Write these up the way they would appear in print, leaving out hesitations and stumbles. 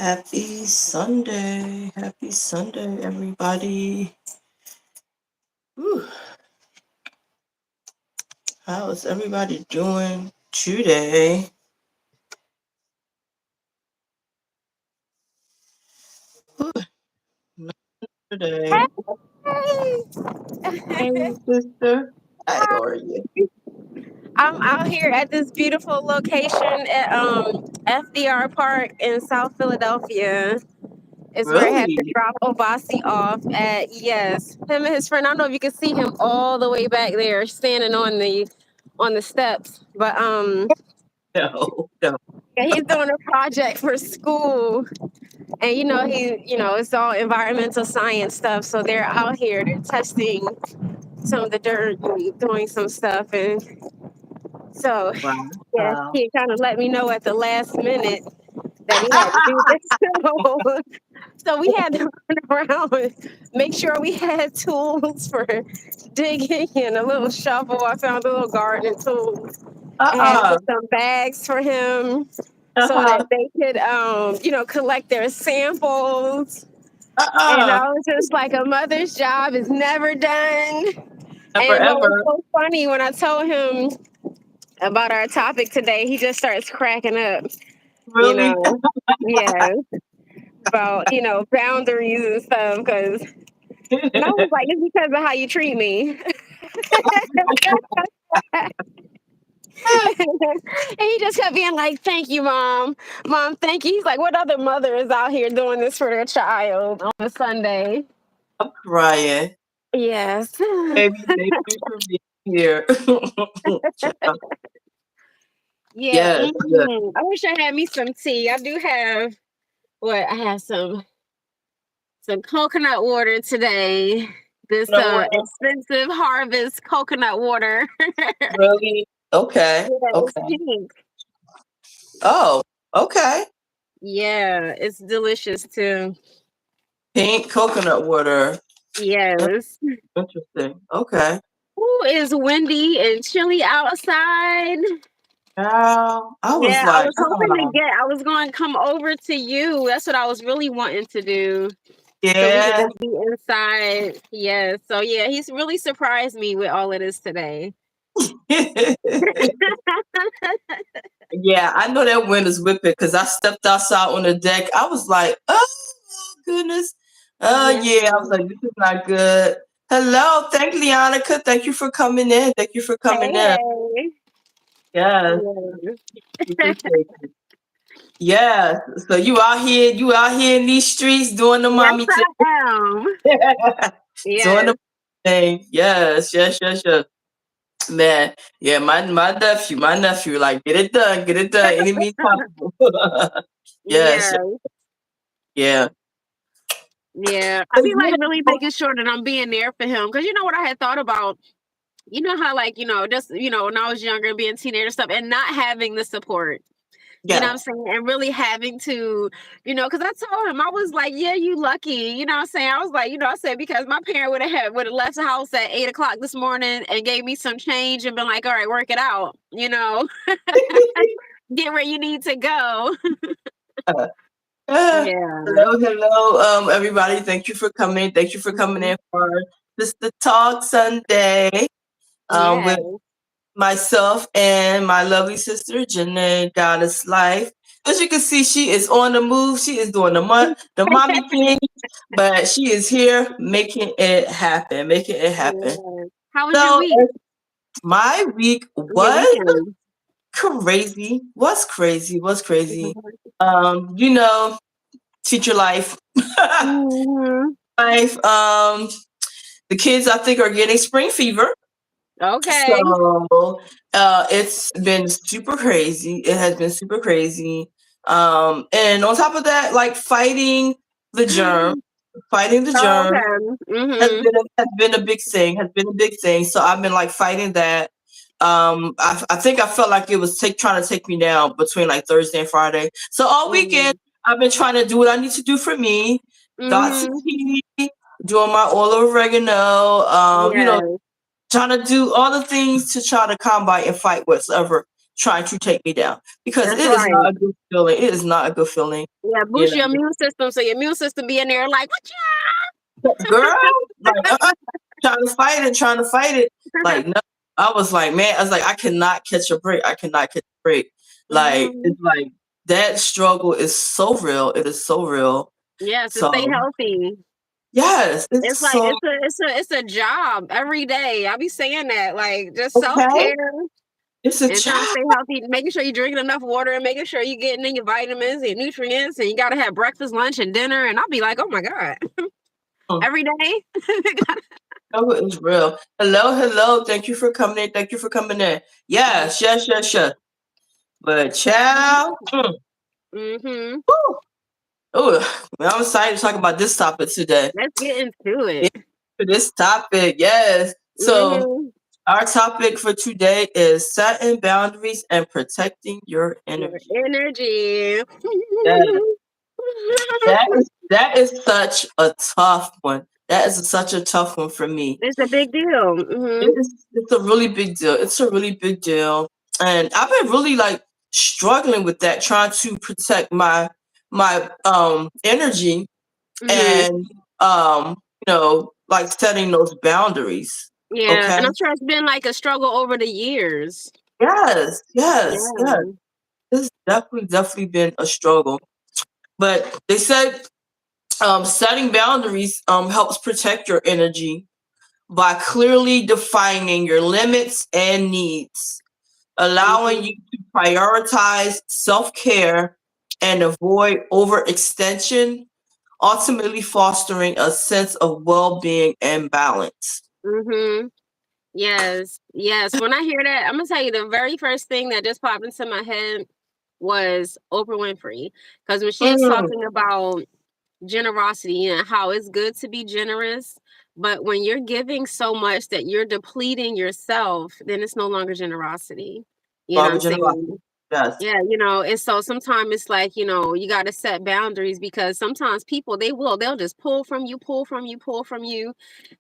Happy Sunday. Happy Sunday, everybody. Whew. How is everybody doing today? Whew. Not today. Hey. Hey, sister. How are you? I'm out here at this beautiful location at FDR Park in South Philadelphia. It's where I had to Really? drop Obasi off at. Yes, him and his friend. I don't know if you can see him all the way back there standing on the steps. But No, no. yeah, he's doing a project for school. And it's all environmental science stuff. So they're out here, they're testing some of the dirt and doing some stuff. And so, yeah, Wow. he kind of let me know at the last minute that he had to do this. So we had to run around and make sure we had tools for digging and a little shovel. I found a little gardening tool. I had to Uh-uh. get some bags for him so that Uh-huh. they could, collect their samples. And Uh-uh. I was just like, a mother's job is never done. Never And what was ever. so funny when I told him about our topic today, he just starts cracking up, you Really? know. Yeah, about, boundaries and stuff. And I was like, it's because of how you treat me. And he just kept being like, thank you, mom. Mom, thank you. He's like, what other mother is out here doing this for their child on a Sunday? I'm crying. Yes. Baby, thank you for being here. Yeah. Yes, yes. I wish I had me some tea. I do have what I have some coconut water today. This No way. expensive harvest coconut water. Really? Okay. Yeah, it's Okay. pink. Oh, okay. Yeah, it's delicious too. Pink coconut water. That's Yes. interesting. Okay. Ooh, it's windy and chilly outside. Now I was Yeah, I like, was hoping to get. I was going to come over to you. That's what I was really wanting to do, so we could yeah. just be inside. Yeah. So yeah, he's really surprised me with all of this today. Yeah, I know that wind is whipping because I stepped outside on the deck. I was like, oh goodness. Oh Yeah. yeah. I was like, this is not good. Hello. Thank Leonica. Thank you for coming in. Thank you for coming in. Hey. Yes. We Yeah. appreciate it. Yes. So you out here in these streets doing the Yes, mommy thing. I am. Doing the Yes. thing. Yes, yes, yes, yes. Man, yeah, my nephew, like get it done, any means possible. Yes, Yeah. yeah. Yeah. I So, be yeah. like really making sure that I'm being there for him. Cause you know what I had thought about? You know how like, just when I was younger and being a teenager and stuff and not having the support. You know what Yeah. I'm saying? And really having to, because I told him, I was like, yeah, you lucky. You know what I'm saying? I was like, I said, because my parent would have left the house at 8 o'clock this morning and gave me some change and been like, all right, work it out, get where you need to go. Yeah. Hello, hello, everybody. Thank you for coming. Thank you for coming Mhm. in for this the Talk Sunday Yeah. with myself and my lovely sister, Janae Goddess Life. As you can see, she is on the move. She is doing the mommy thing, but she is here making it happen, making it happen. Yeah. How was your So week? my week Your was weekend? crazy. Was crazy. Was crazy. Mhm. You know, teacher life. Mhm. Life. The kids I think are getting spring fever. Okay. So it's been super crazy. It has been super crazy. And on top of that, like the germ, fighting the Oh, germ okay. has Mhm. been a big thing. Has been a big thing. So I've been like fighting that. I think I felt like it was trying to take me down between like Thursday and Friday. So all weekend Mhm. I've been trying to do what I need to do for me. Thoughts and Mhm. tea, doing my oil of oregano. Yes. Trying to do all the things to try to combat and fight whatsoever trying to take me down, because it That's is right. not a good feeling. It is not a good feeling, Yeah, you boost your know. immune system so your immune system be in there like, what Girl, like trying to fight it. Like no, I was like, man, I was like, I cannot catch a break. I cannot catch a break. Like hmm it's like that struggle is so real. It is so real. Yes, to stay So healthy. yes, it's It's like so it's a job every day. I be saying that, like just self okay. care It's a and trying to job. stay healthy, making sure you're drinking enough water and making sure you're getting in your vitamins and nutrients, and you gotta have breakfast, lunch, and dinner. And I'll be like, oh my god, every day. No, it's real. Hello, hello. Thank you for coming in. Thank you for coming in. Yes, yes, yes, yes. But child, hmm oh, I'm excited to talk about this topic today. Let's get into Yeah, it. for this topic, yes. So hmm our topic for today is setting boundaries and protecting your Your energy. energy. Yes, that is such a tough one. That is such a tough one for me. It's a big deal. It's a really big deal. It's a really big deal. And I've been really like struggling with that, trying to protect my energy hmm and like setting those boundaries. Yeah, Okay. and I'm sure it's been like a struggle over the years. Yes, yes, yes. Yeah. It's definitely been a struggle. But they said setting boundaries helps protect your energy by clearly defining your limits and needs, allowing hmm you to prioritize self-care and avoid overextension, ultimately fostering a sense of well-being and balance. hmm Yes, yes. When I hear that, I'm gonna tell you the very first thing that just popped into my head was Oprah Winfrey. Because when she was Mm, talking about generosity and how it's good to be generous, but when you're giving so much that you're depleting yourself, then it's no longer generosity. You know what I'm Barbara saying? generosity. Yes. Yeah, and so sometimes it's like, you got to set boundaries because sometimes people they'll just pull from you, pull from you, pull from you.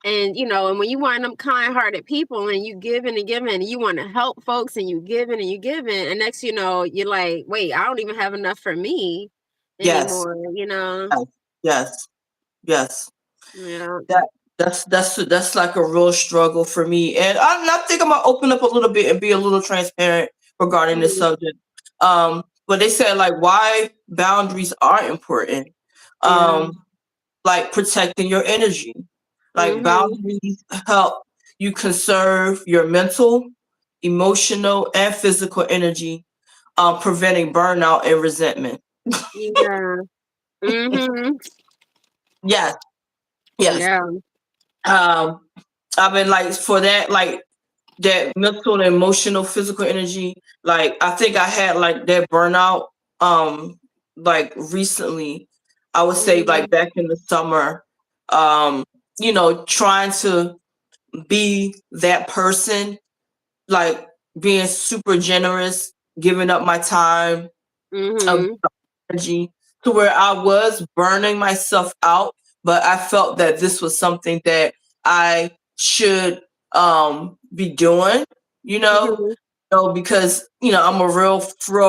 And when you wind up kind-hearted people and you giving and giving and you want to help folks and you giving and you giving, and next you know, you're like, wait, I don't even have enough for me Yes. anymore. Yes. Yes. Yes. Yeah. That that's like a real struggle for me. And I think I'm gonna open up a little bit and be a little transparent regarding this Mhm. subject. But they said like why boundaries are important. Yeah. Um, like protecting your energy. Like Mhm. boundaries help you conserve your mental, emotional, and physical energy, preventing burnout and resentment. Yeah. Mhm. Yes, yes. Yeah. Um, I've been like for that, like that mental and emotional, physical energy. Like I think I had like that burnout, like recently. I would say like Mhm. back in the summer, trying to be that person, like being super generous, giving up my time, of Mhm. energy, to where I was burning myself out, but I felt that this was something that I should be doing, you know, Mhm. because I'm a real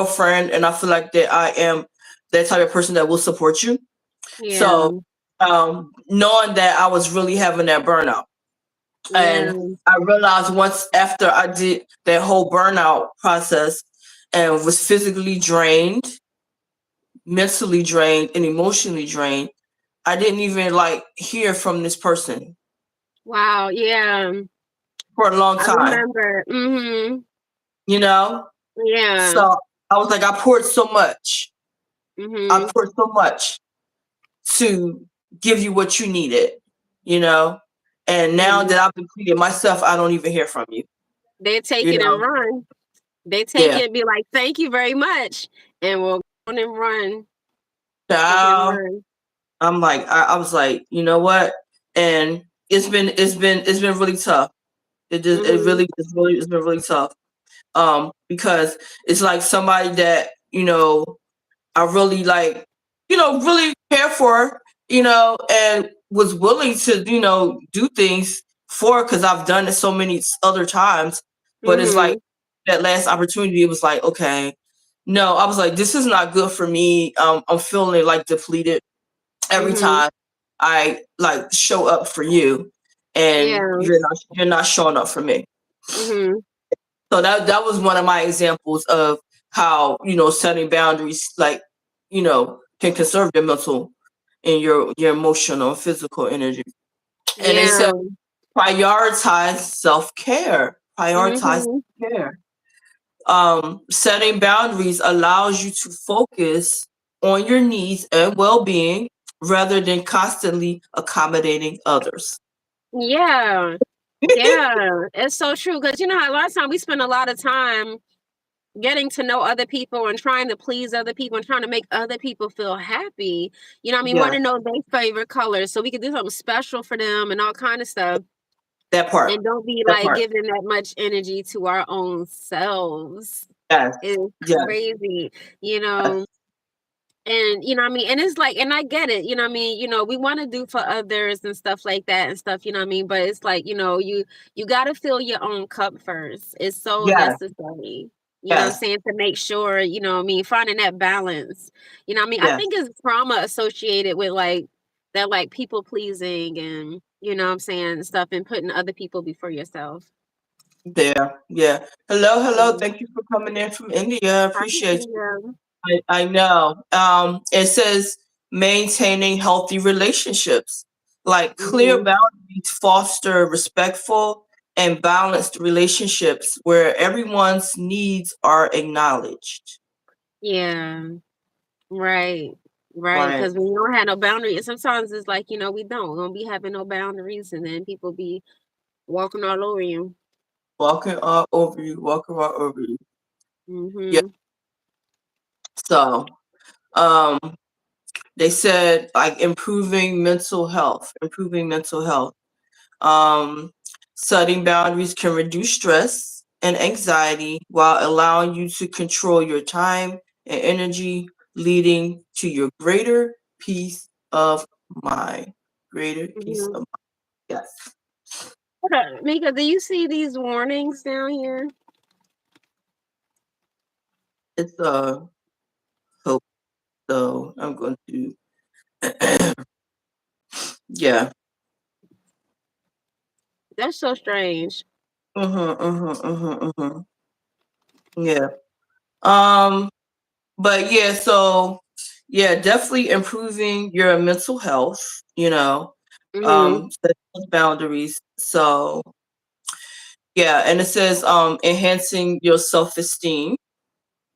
friend, and I feel like that I am that type of person that will support you. Yeah. So knowing that I was really having that burnout. Yeah. And I realized once after I did that whole burnout process and was physically drained, mentally drained, and emotionally drained, I didn't even like hear from this person Wow. Yeah. for a long I time, remember. Mhm. you know? Yeah. So I was like, I poured so much. I Mhm. poured so much to give you what you needed, you know? And now Mhm. that I've depleted myself, I don't even hear from you, They take you it and know? run. They take Yeah. it and be like, "Thank you very much," and we'll go on and run. Take it and Child, run. I'm like, I was like, you know what? And it's been really tough. Mhm. It's been really tough. Because it's like somebody that, I really like, really care for, and was willing to, do things for, because I've done it so many other times. But it's like Mhm. that last opportunity, it was like, okay, no, I was like, this is not good for me. I'm feeling like depleted every Mhm. time I like show up for you, Yeah. and you're not showing up for me. Mhm. So that was one of my examples of how, setting boundaries, like, can conserve your mental and your emotional and physical energy. And they said Yeah. prioritize self-care. Prioritize Mhm. self-care. Setting boundaries allows you to focus on your needs and well-being rather than constantly accommodating others. Yeah. Yeah. It's so true because you know how a lot of time we spend a lot of time getting to know other people and trying to please other people and trying to make other people feel happy. You know what I mean? Want Yeah, to know their favorite colors so we can do something special for them and all kind of stuff. that part. And don't be That like part. giving that much energy to our own selves. Yes. It's Yes. crazy, you Yes. know. And you know what I mean? And it's like, and I get it, you know what I mean? You know, we want to do for others and stuff like that and stuff, you know what I mean? But it's like, you got to fill your own cup first. It's so Yes. necessary. You know what I'm Yes. saying? To make sure, you know what I mean, finding that balance. You know what I mean? I Yes. think it's trauma associated with like that like people pleasing and you know what I'm saying, stuff and putting other people before yourself. There. Yeah. Hello. Hello. Mhm. Thank you for coming in from India. I I appreciate you. yeah. I know. It says maintaining healthy relationships, like clear Mhm. boundaries foster respectful and balanced relationships where everyone's needs are acknowledged. Yeah. Right. Right. Right. Because when you don't have no boundaries, sometimes it's like, we don't. We don't be having no boundaries and then people be walking all over you. Walking all over you, walking all over you. Yeah. Mm-hmm. So, um, they said like improving mental health. Um, Setting boundaries can reduce stress and anxiety while allowing you to control your time and energy, leading to your greater peace of mind. Greater peace Mm-hmm. of mind. Yes. Okay. Mika, do you see these warnings down here? It's hope. So I'm going to yeah. That's so strange. Mm-hmm. Yeah. Um, but yeah, so yeah, definitely improving your mental health, Mm-hmm. setting those boundaries. So yeah, and it says enhancing your self-esteem.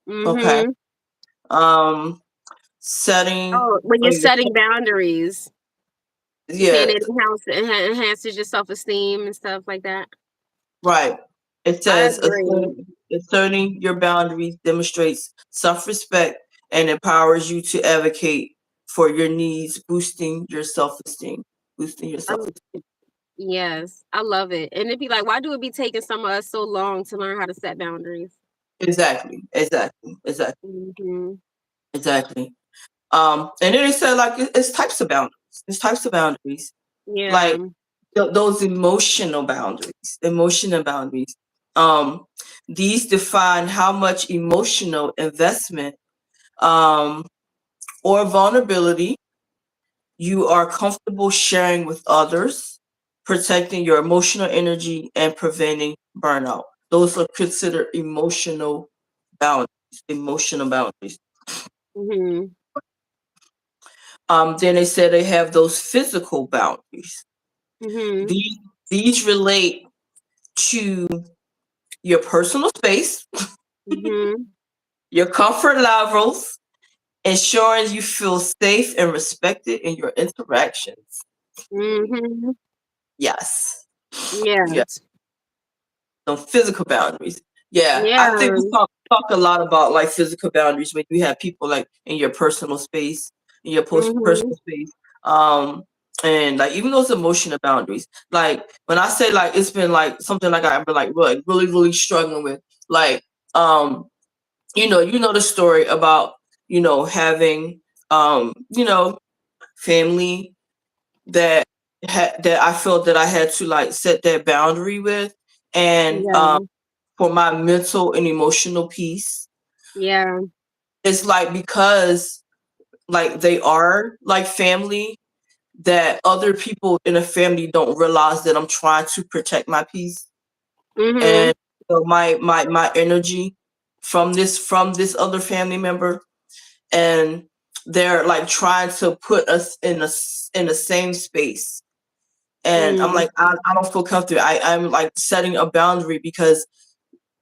Okay. Mm-hmm. Um setting Oh, when you're your setting boundaries, you saying yeah, it enhances your self-esteem and stuff like that? right. It I says agree. asserting your boundaries demonstrates self-respect and empowers you to advocate for your needs, boosting your self-esteem. Boosting your I, self-esteem. yes, I love it. And it'd be like, why do it be taking some of us so long to learn how to set boundaries? Exactly. Exactly. Exactly. Mm-hmm. Exactly. And then it said like it's types of boundaries. It's types of boundaries. Like Yeah. those emotional boundaries. Emotional boundaries. Um, these define how much emotional investment um or vulnerability you are comfortable sharing with others, protecting your emotional energy and preventing burnout. Those are considered emotional boundaries. Emotional boundaries. Mm-hmm. Then they said they have those physical boundaries. Mm-hmm. These relate to your personal space, Mhm. your comfort levels, ensuring you feel safe and respected in your interactions. Mhm. Yes. Yeah. Yes. So physical boundaries. Yeah. I think we Yeah. talk a lot about like physical boundaries when you have people like in your personal space, in your Mhm. personal space. Um and like even those emotional boundaries. Like when I say like it's been like something like I've been like really, really struggling with. Like you know the story about, having family that that I felt that I had to like set that boundary with, and Yeah. for my mental and emotional peace. Yeah. It's like because like they are like family, that other people in a family don't realize that I'm trying to protect my peace Mhm. and my energy from this other family member, and they're like trying to put us in the same space, and I'm Mm. like I don't feel comfortable. I'm like setting a boundary because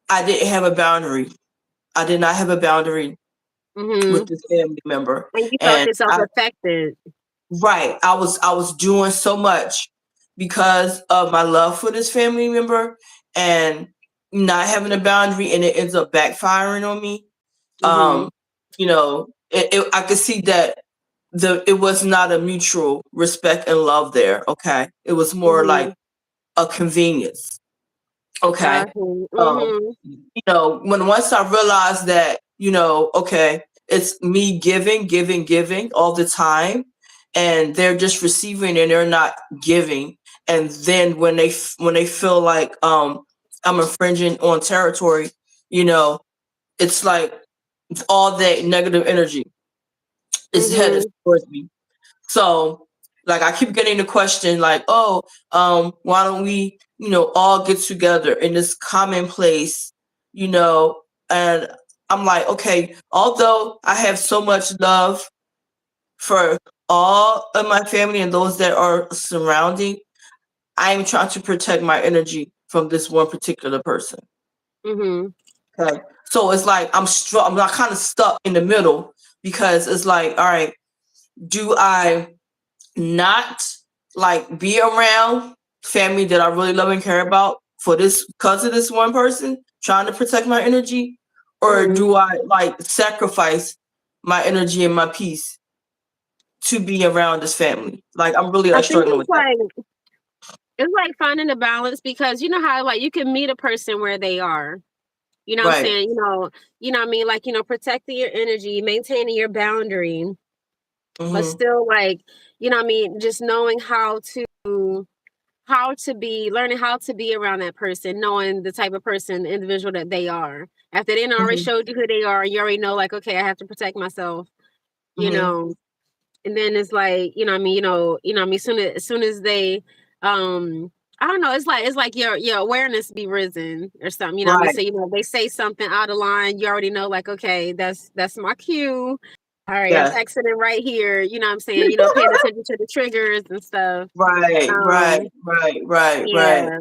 I didn't have a boundary. I did not have a boundary with Mhm. this family member, And you felt and yourself affected. right, I was doing so much because of my love for this family member and not having a boundary, and it ends up backfiring on me. Mhm. You know, I could see that it was not a mutual respect and love there. Okay, it was more like Mhm. a convenience. Okay, um, Mhm. you know, when once I realized that, you know, okay, it's me giving all the time, and they're just receiving and they're not giving. And then when they feel like I'm infringing on territory, you know, it's like all that negative energy is headed Mhm. towards me. So like I keep getting the question like, oh, why don't we, you know, all get together in this common place, you know, and I'm like, okay, although I have so much love for all of my family and those that are surrounding, I am trying to protect my energy from this one particular person. Mhm. Okay. So it's like I'm not kind of stuck in the middle because it's like, all right, do I not like be around family that I really love and care about for this because of this one person trying to protect my energy, or Mhm. do I like sacrifice my energy and my peace to be around this family? Like I'm really I like think struggling with that. it's like finding a balance because you know how like you can meet a person where they are. You know what I'm Right. saying? You know what I mean? Like, protecting your energy, maintaining your boundary, but Hmm. still like, you know what I mean, just knowing learning how to be around that person, knowing the type of person, individual that they are. After they done already Hmm. showed you who they are, you already know like, okay, I have to protect myself, you Hmm. know. And then it's like, you know what I mean, what I mean, soon as they I don't know, it's like your awareness be risen or something, you know what I mean? Right. So, they say something out of line, you already know like, okay, that's my cue. All right, I'm Yes. exiting right here, you know what I'm saying? Paying attention to the triggers and stuff. Right. Right. Um, Right. Right. Right. yeah,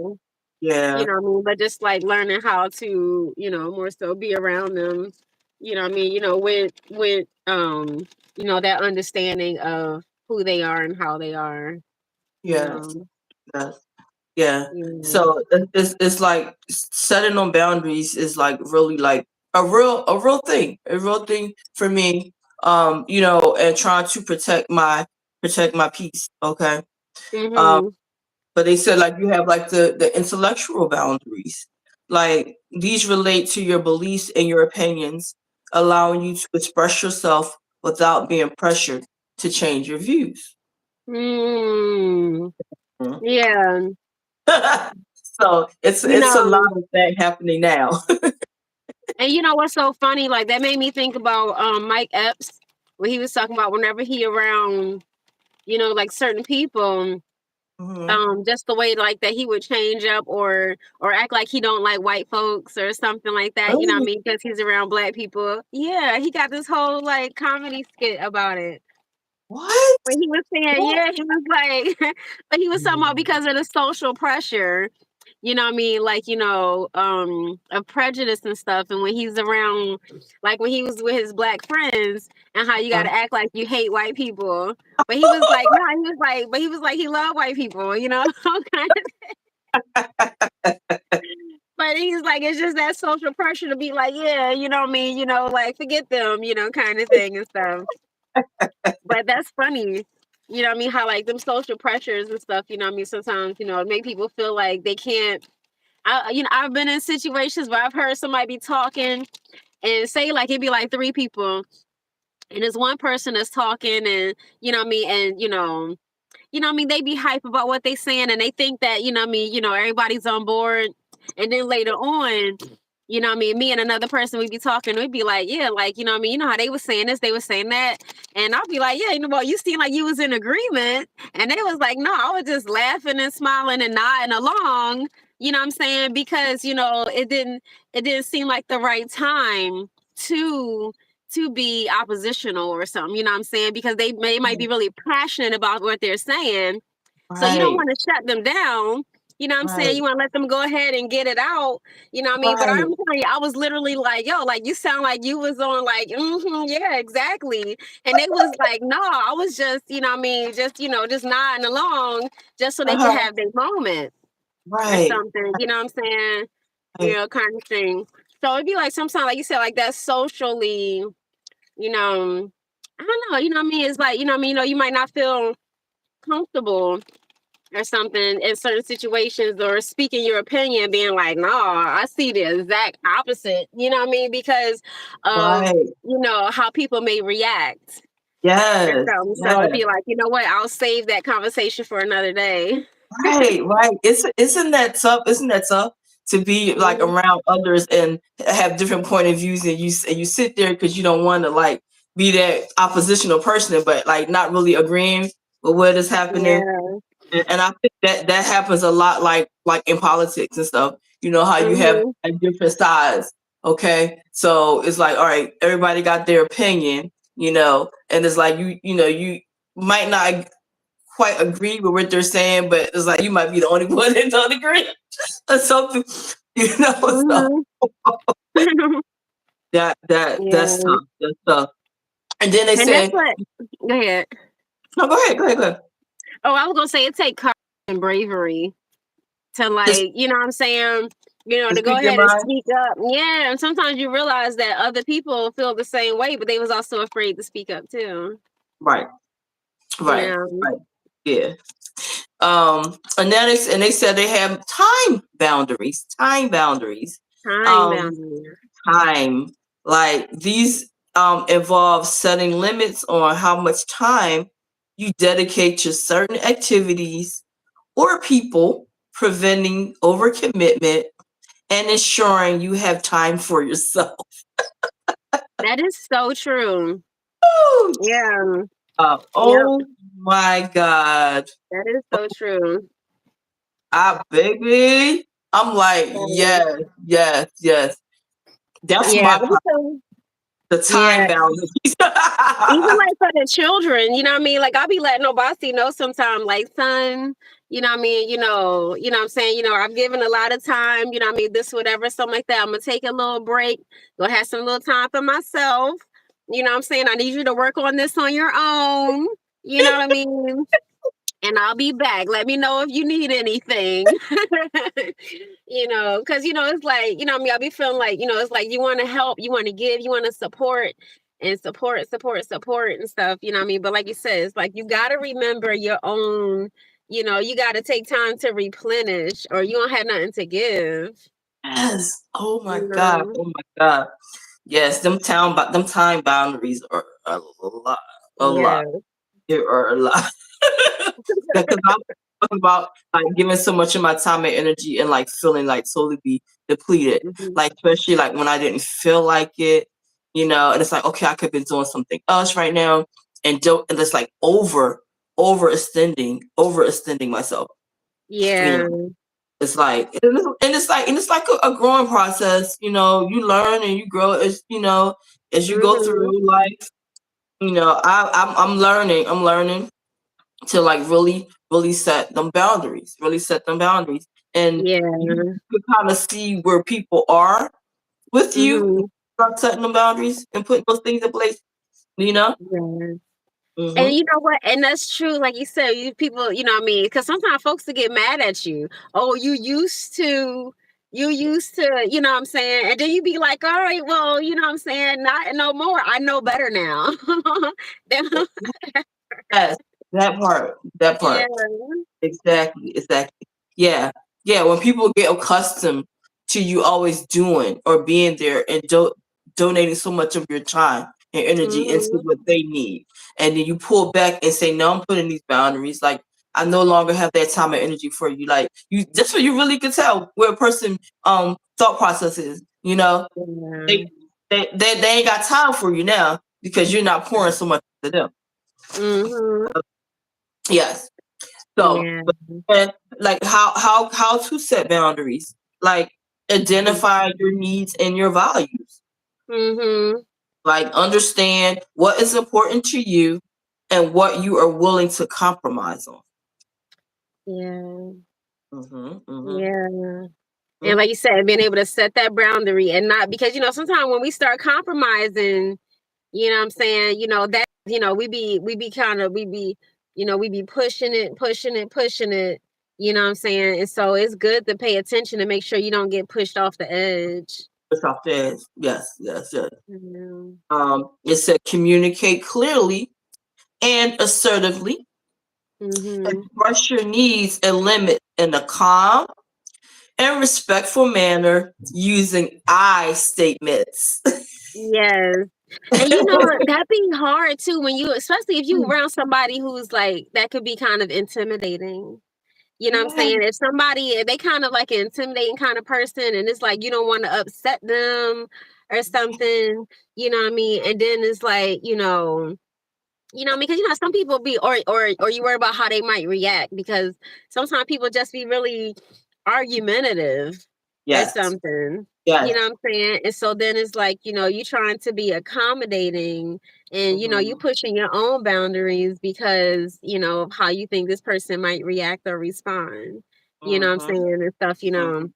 Yeah. what I mean? But just like learning how to, more so be around them, you know what I mean, with that understanding of who they are and how they are, you Yes. know. Yes. Yeah. Yeah. So it's like setting on boundaries is like really like a real thing for me. You know, and trying to protect my peace. Okay. Um, Mhm. but they said like you have like the intellectual boundaries. Like these relate to your beliefs and your opinions, allowing you to express yourself without being pressured to change your views. Mm. Mhm. Yeah. So You it's a lot know, of that happening now. and you know what's so funny? Like that made me think about Mike Epps when he was talking about whenever he around, like certain people. Hmm. Just the way like that he would change up or act like he don't like white folks or something like that, you know what I Really? mean? Because he's around black people. Yeah, he got this whole like comedy skit about it. What? But he was saying, What? yeah, he was like, but he was talking about because of the social pressure, you know what I mean? Like, of prejudice and stuff. And when he's around, like when he was with his black friends and how you got Uh, to act like you hate white people. But he was like, no, he was like, he loved white people, kind of. But he's like, it's just that social pressure to be like, yeah, you know what I mean? Like forget them, kind of thing and stuff. But that's funny. You know what I mean? How like them social pressures and stuff, you know what I mean? Sometimes, it make people feel like they can't. I've been in situations where I've heard somebody be talking and say like it'd be like three people and there's one person that's talking and you know what I mean and what I mean they be hype about what they saying and they think that everybody's on board and then later on You know what I mean? Me and another person, we'd be talking, we'd be like, yeah, like, you know what I mean? You know how they was saying this, they was saying that. And I'll be like, yeah, you know what? You seem like you was in agreement. And they was like, no, I was just laughing and smiling and nodding along. You know what I'm saying? Because, you know, it didn't seem like the right time to to be oppositional or something, you know what I'm saying? Because they might be really passionate about what they're saying. So you don't Right, want to shut them down. You know what I'm saying? right, You want to let them go ahead and get it out. You know what I mean? But I'm right. telling you, I was literally like, yo, like you sound like you was on like, yeah, exactly. And they was like, no, I was just, you know what I mean, just, you know, just nodding along just so they could Uh-huh. have their moment or Right, something. You know what I'm saying? You right. know, kind of thing. So it'd be like sometimes, like you said, like that socially, you know, I don't know, you know what I mean? It's like, you know what I mean, you know, you might not feel comfortable or something in certain situations or speaking your opinion being like no I see the exact opposite, you know what I mean, because of Right. you know how people may react or Yes. something. So it'd Yes. be like, you know what, I'll save that conversation for another day. Right. Right. Isn't that tough? Isn't that tough to be like Mhm. around others and have different point of views and you sit there because you don't want to like be that oppositional person, but like not really agreeing with what is happening. Yeah. And I think that happens a lot, like in politics and stuff. You know how you have Hmm. like, different sides. Okay, so it's like, all right, everybody got their opinion, and it's like you might not quite agree with what they're saying, but it's like you might be the only one that don't agree or something. So Hmm. that's Yeah, tough. That's tough. And then they and that's say, what, go ahead. no, go ahead, go ahead, go ahead. Oh, I was gonna say it take courage and bravery to Just, like, you know what I'm saying, you know, just to go speak your ahead and mind. speak up. Yeah, and sometimes you realize that other people feel the same way, but they was also afraid to speak up too. Right, right, Yeah, right. Yeah. And they said they have time boundaries. time Um, boundary. time, like these involve setting limits on how much time you dedicate to certain activities or people, preventing overcommitment and ensuring you have time for yourself. That is so true. Yeah, yep, Oh my God. that is so true. Baby. I'm like, Um, yes, yes, yes. That's yeah, my but part, the time yeah, boundaries. even like for the children, you know what I mean? Like I'll be letting Obasi know sometime, like, son, you know what I mean, you know what I'm saying, I've given a lot of time, you know what I mean, this, whatever, something like that. I'm gonna take a little break, go have some little time for myself. You know what I'm saying? I need you to work on this on your own. You know what I mean? And I'll be back. Let me know if you need anything. Because it's like, you know what I mean, I'll be feeling like, it's like you want to help, you want to give, you want to support and support and stuff, you know what I mean? But like you said, it's like you gotta remember your own, you gotta take time to replenish or you don't have nothing to give. Yes. Oh my You God. know? Oh my God. Yes, them time boundaries are a lot. A lot. Yeah. There are a lot. Because I'm talking about like giving so much of my time and energy and like feeling like totally be depleted. Hmm. Like especially like when I didn't feel like it, and it's like, okay, I could be doing something else right now and it's like overextending myself. You Yeah. know, it's like and it's like a growing process. You learn and you grow as you go Hmm. through life. I'm learning. I'm learning to like really set them boundaries, and you Yeah. can kind of see where people are with you. Hmm. Start setting them boundaries and putting those things in place. You know. Yeah. And Hmm. you know what? And that's true. Like you said, you people, you know what I mean? Because sometimes folks will get mad at you. Oh, you used to, you know what I'm saying? And then you be like, all right, well, you know what I'm saying? Not no more. I know better now. Then- Yes, that part. That yeah. part. Exactly. Exactly. Yeah. Yeah. When people get accustomed to you always doing or being there and donating so much of your time and energy into Hmm. what they need, and then you pull back and say, "No, I'm putting these boundaries." Like I no longer have that time and energy for you. Like you, just so you really can tell where a person thought process is. You know, Yeah. they they ain't got time for you now because you're not pouring so much to them. Mhm. Yes. So, Yeah. and like how to set boundaries, like identify your needs and your values, Mhm. like understand what is important to you and what you are willing to compromise on. Yeah. Mm-hmm, mm-hmm, Yeah. And mm-hmm. like you said, being able to set that boundary and not because sometimes when we start compromising, what I'm saying, that we be kind of we be pushing it, pushing it, what I'm saying? And so it's good to pay attention to make sure you don't get pushed off the edge. It's off the edge. Yes, yes, yes. Mhm. It said communicate clearly and assertively. Mhm. Express your needs and limit in a calm and respectful manner using I statements. Yes. And that be hard too when especially if you around somebody who's like that could be kind of intimidating. You know what I'm saying? If somebody they kind of like an intimidating kind of person and it's like you don't want to upset them or something, you know what I mean? And then it's like, because some people be or you worry about how they might react because sometimes people just be really argumentative or Yes, something. You yes. know what I'm saying? And so then it's like, you trying to be accommodating and you Mhm, pushing your own boundaries because, of how you think this person might react or respond. You know what I'm mhm, saying? And stuff. mhm.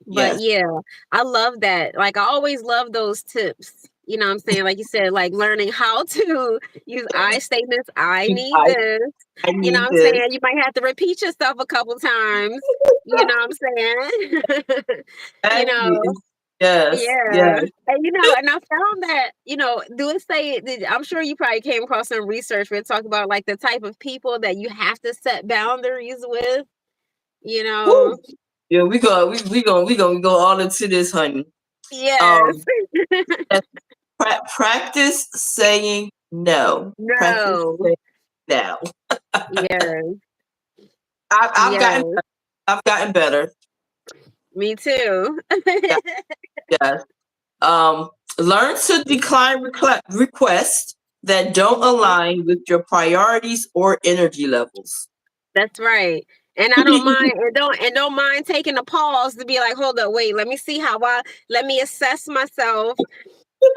But Yes. yeah, I love that. Like I always love those tips. You know what I'm saying? Like you said, like learning how to use I statements. I need I, this. I You know need what I'm this. saying? You might have to repeat yourself a couple times. You know what I'm saying? you Exactly. know, Yes, yeah. yes. And and I found that, do it say I'm sure you probably came across some research where it talked about like the type of people that you have to set boundaries with, you Woo. know. Yeah, we gonna go all into this, honey. Yes. Um, practice saying no. Practice No. saying no. Yes. I've gotten Yes. I've gotten better. Me too. Yeah, yes. Um, learn to decline requests that don't align with your priorities or energy levels. That's right. And I don't mind and don't mind taking a pause to be like, hold up, wait, let me assess myself,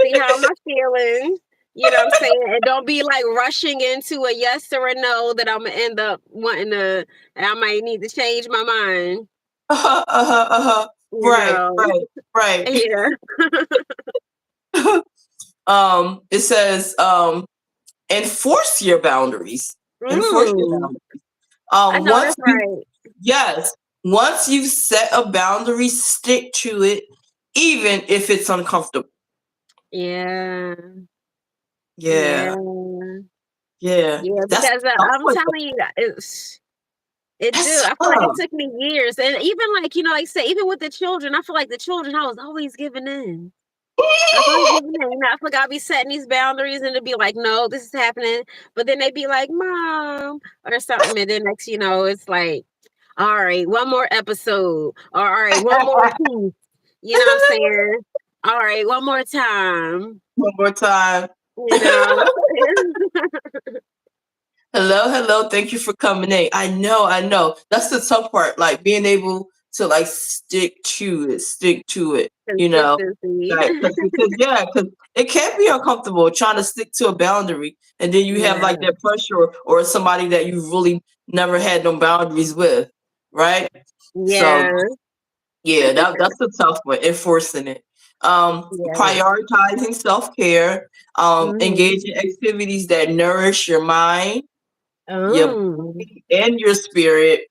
see how am I feeling. You know what I'm saying? And don't be like rushing into a yes or a no that I'm gonna end up wanting to and I might need to change my mind. Uh-huh, uh-huh, uh-huh. You Right, know. right, right. Yeah. It says enforce your boundaries. Enforce your Mm. boundaries. I know Once that's you right. yes, once you set a boundary, stick to it, even if it's uncomfortable. Yeah. Yeah, Yeah. yeah. Yeah, That's because tough I'm one. telling you, it do. That's I feel like it tough. took me years, and even like like I say, even with the children, I feel like the children, I was always giving in. I was always giving in. I feel like I'd be setting these boundaries, and it'd be like, no, this is happening. But then they'd be like, Mom, or something, and then next, it's like, all right, one more episode, or all right, one more piece. You know what I'm saying? All right, one more time. One more time. You know. Hello, hello. Thank you for coming in. I know. That's the tough part. Like being able to like stick to it. You know, Consistency. like because it can be uncomfortable trying to stick to a boundary, and then you have like Yeah. that pressure or somebody that you really never had no boundaries with, right? So Yeah. yeah, that's the tough one, enforcing it. Yeah. Prioritizing self care, Mhm. engage in activities that nourish your mind, your Oh. body, and your spirit,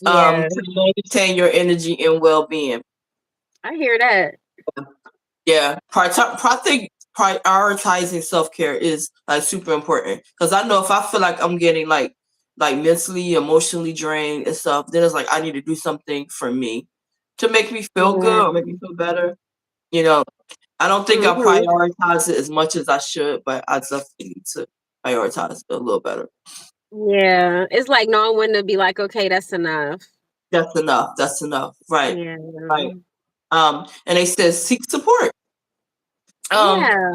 Yeah. to maintain your energy and well being. I hear that. Yeah, I think prioritizing self care is like super important because I know if I feel like I'm getting like mentally, emotionally drained and stuff, then it's like I need to do something for me to make me feel good or make Yeah. me feel better. You know, I don't think I Mhm. prioritize it as much as I should, but I definitely need to prioritize it a little better. Yeah. It's like knowing when to be like, okay, that's enough. That's enough. That's enough. Right. Yeah. Right. And they said seek support. Um, Yeah.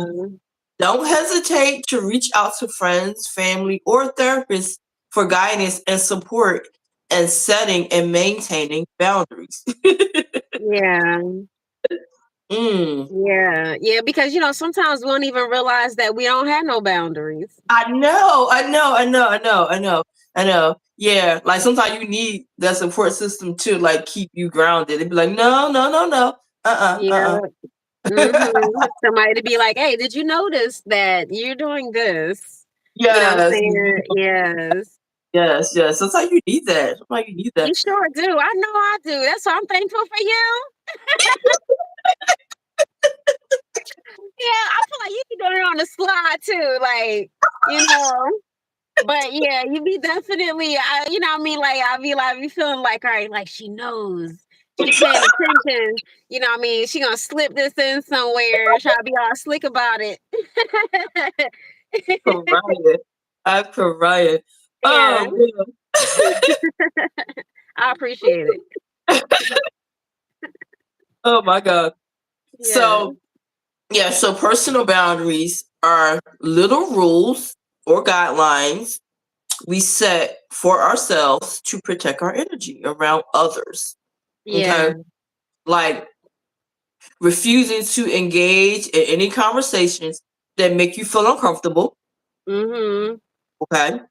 don't hesitate to reach out to friends, family, or therapists for guidance and support and setting and maintaining boundaries. Yeah. Mm. Yeah. Yeah. Because, you know, sometimes we don't even realize that we don't have no boundaries. I know, I know, I know, I know, I know, I know. Yeah, like sometimes you need that support system to like keep you grounded. It'd be like, no, no, no, no, Yeah. Somebody to be like, hey, did you notice that you're doing this? You know what I'm Yes, saying? Yes. yes, yes. Sometimes you need that. Sometimes you need that. You sure do. I know I do. That's why I'm thankful for you. Yeah, I feel like you be doing it on the slide too. Like, you know. But yeah, you be definitely, you know what I mean? Like, I be like, be feeling like, all right, like she knows. She paying attention. You know what I mean? She gonna slip this in somewhere. Try to be all slick about it. Crying. I'm crying. Yeah, Oh I appreciate it. man. Oh my God. Yeah. So yeah, so personal boundaries are little rules or guidelines we set for ourselves to protect our energy around others. Okay. Yeah. Like refusing to engage in any conversations that make you feel uncomfortable. Mhm. Okay.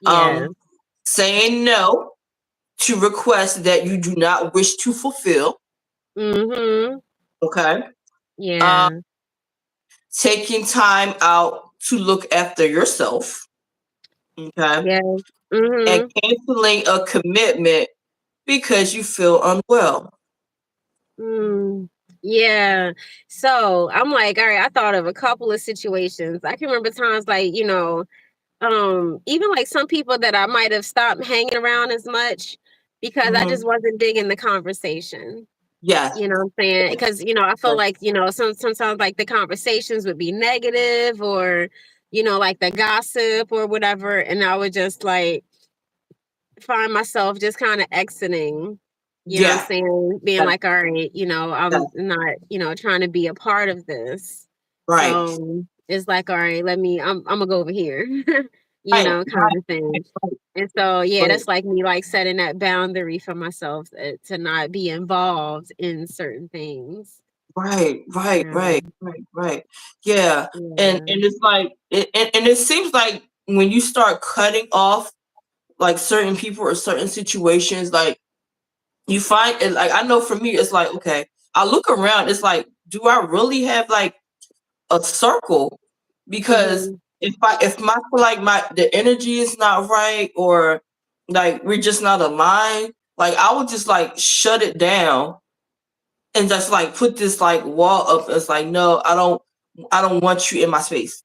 Yeah. Um, saying no to requests that you do not wish to fulfill. Mhm. Okay. Um, Yeah. taking time out to look after yourself. Okay. Yeah. And Mhm. canceling a commitment because you feel unwell. Mm. Yeah. So I'm like, all right, I thought of a couple of situations. I can remember times like, you know, even like some people that I might have stopped hanging around as much because I Mhm. just wasn't digging the conversation. Yes. You know what I'm saying? Because, you know, I feel Yes. like, you know, sometimes like the conversations would be negative or, you know, like the gossip or whatever. And I would just like find myself just kind of exiting, you know what I'm Yeah. saying? Being Yes. like, all right, you know, Yes. I'm not, you know, trying to be a part of this. Right. So it's like, all right, I'm gonna go over here, you Right. know, kind Right. of thing. Right. And so, yeah, Right. that's like me like setting that boundary for myself to not be involved in certain things. Right, right, Yeah, right, right, right. Yeah, yeah. and it's like and it seems like when you start cutting off like certain people or certain situations, like you find it like I know for me, it's like okay, I look around, it's like, do I really have like a circle? Because Mhm. if my like my the energy is not right or like we're just not aligned, like I would just like shut it down and just like put this like wall up. It's like, no, I don't want you in my space.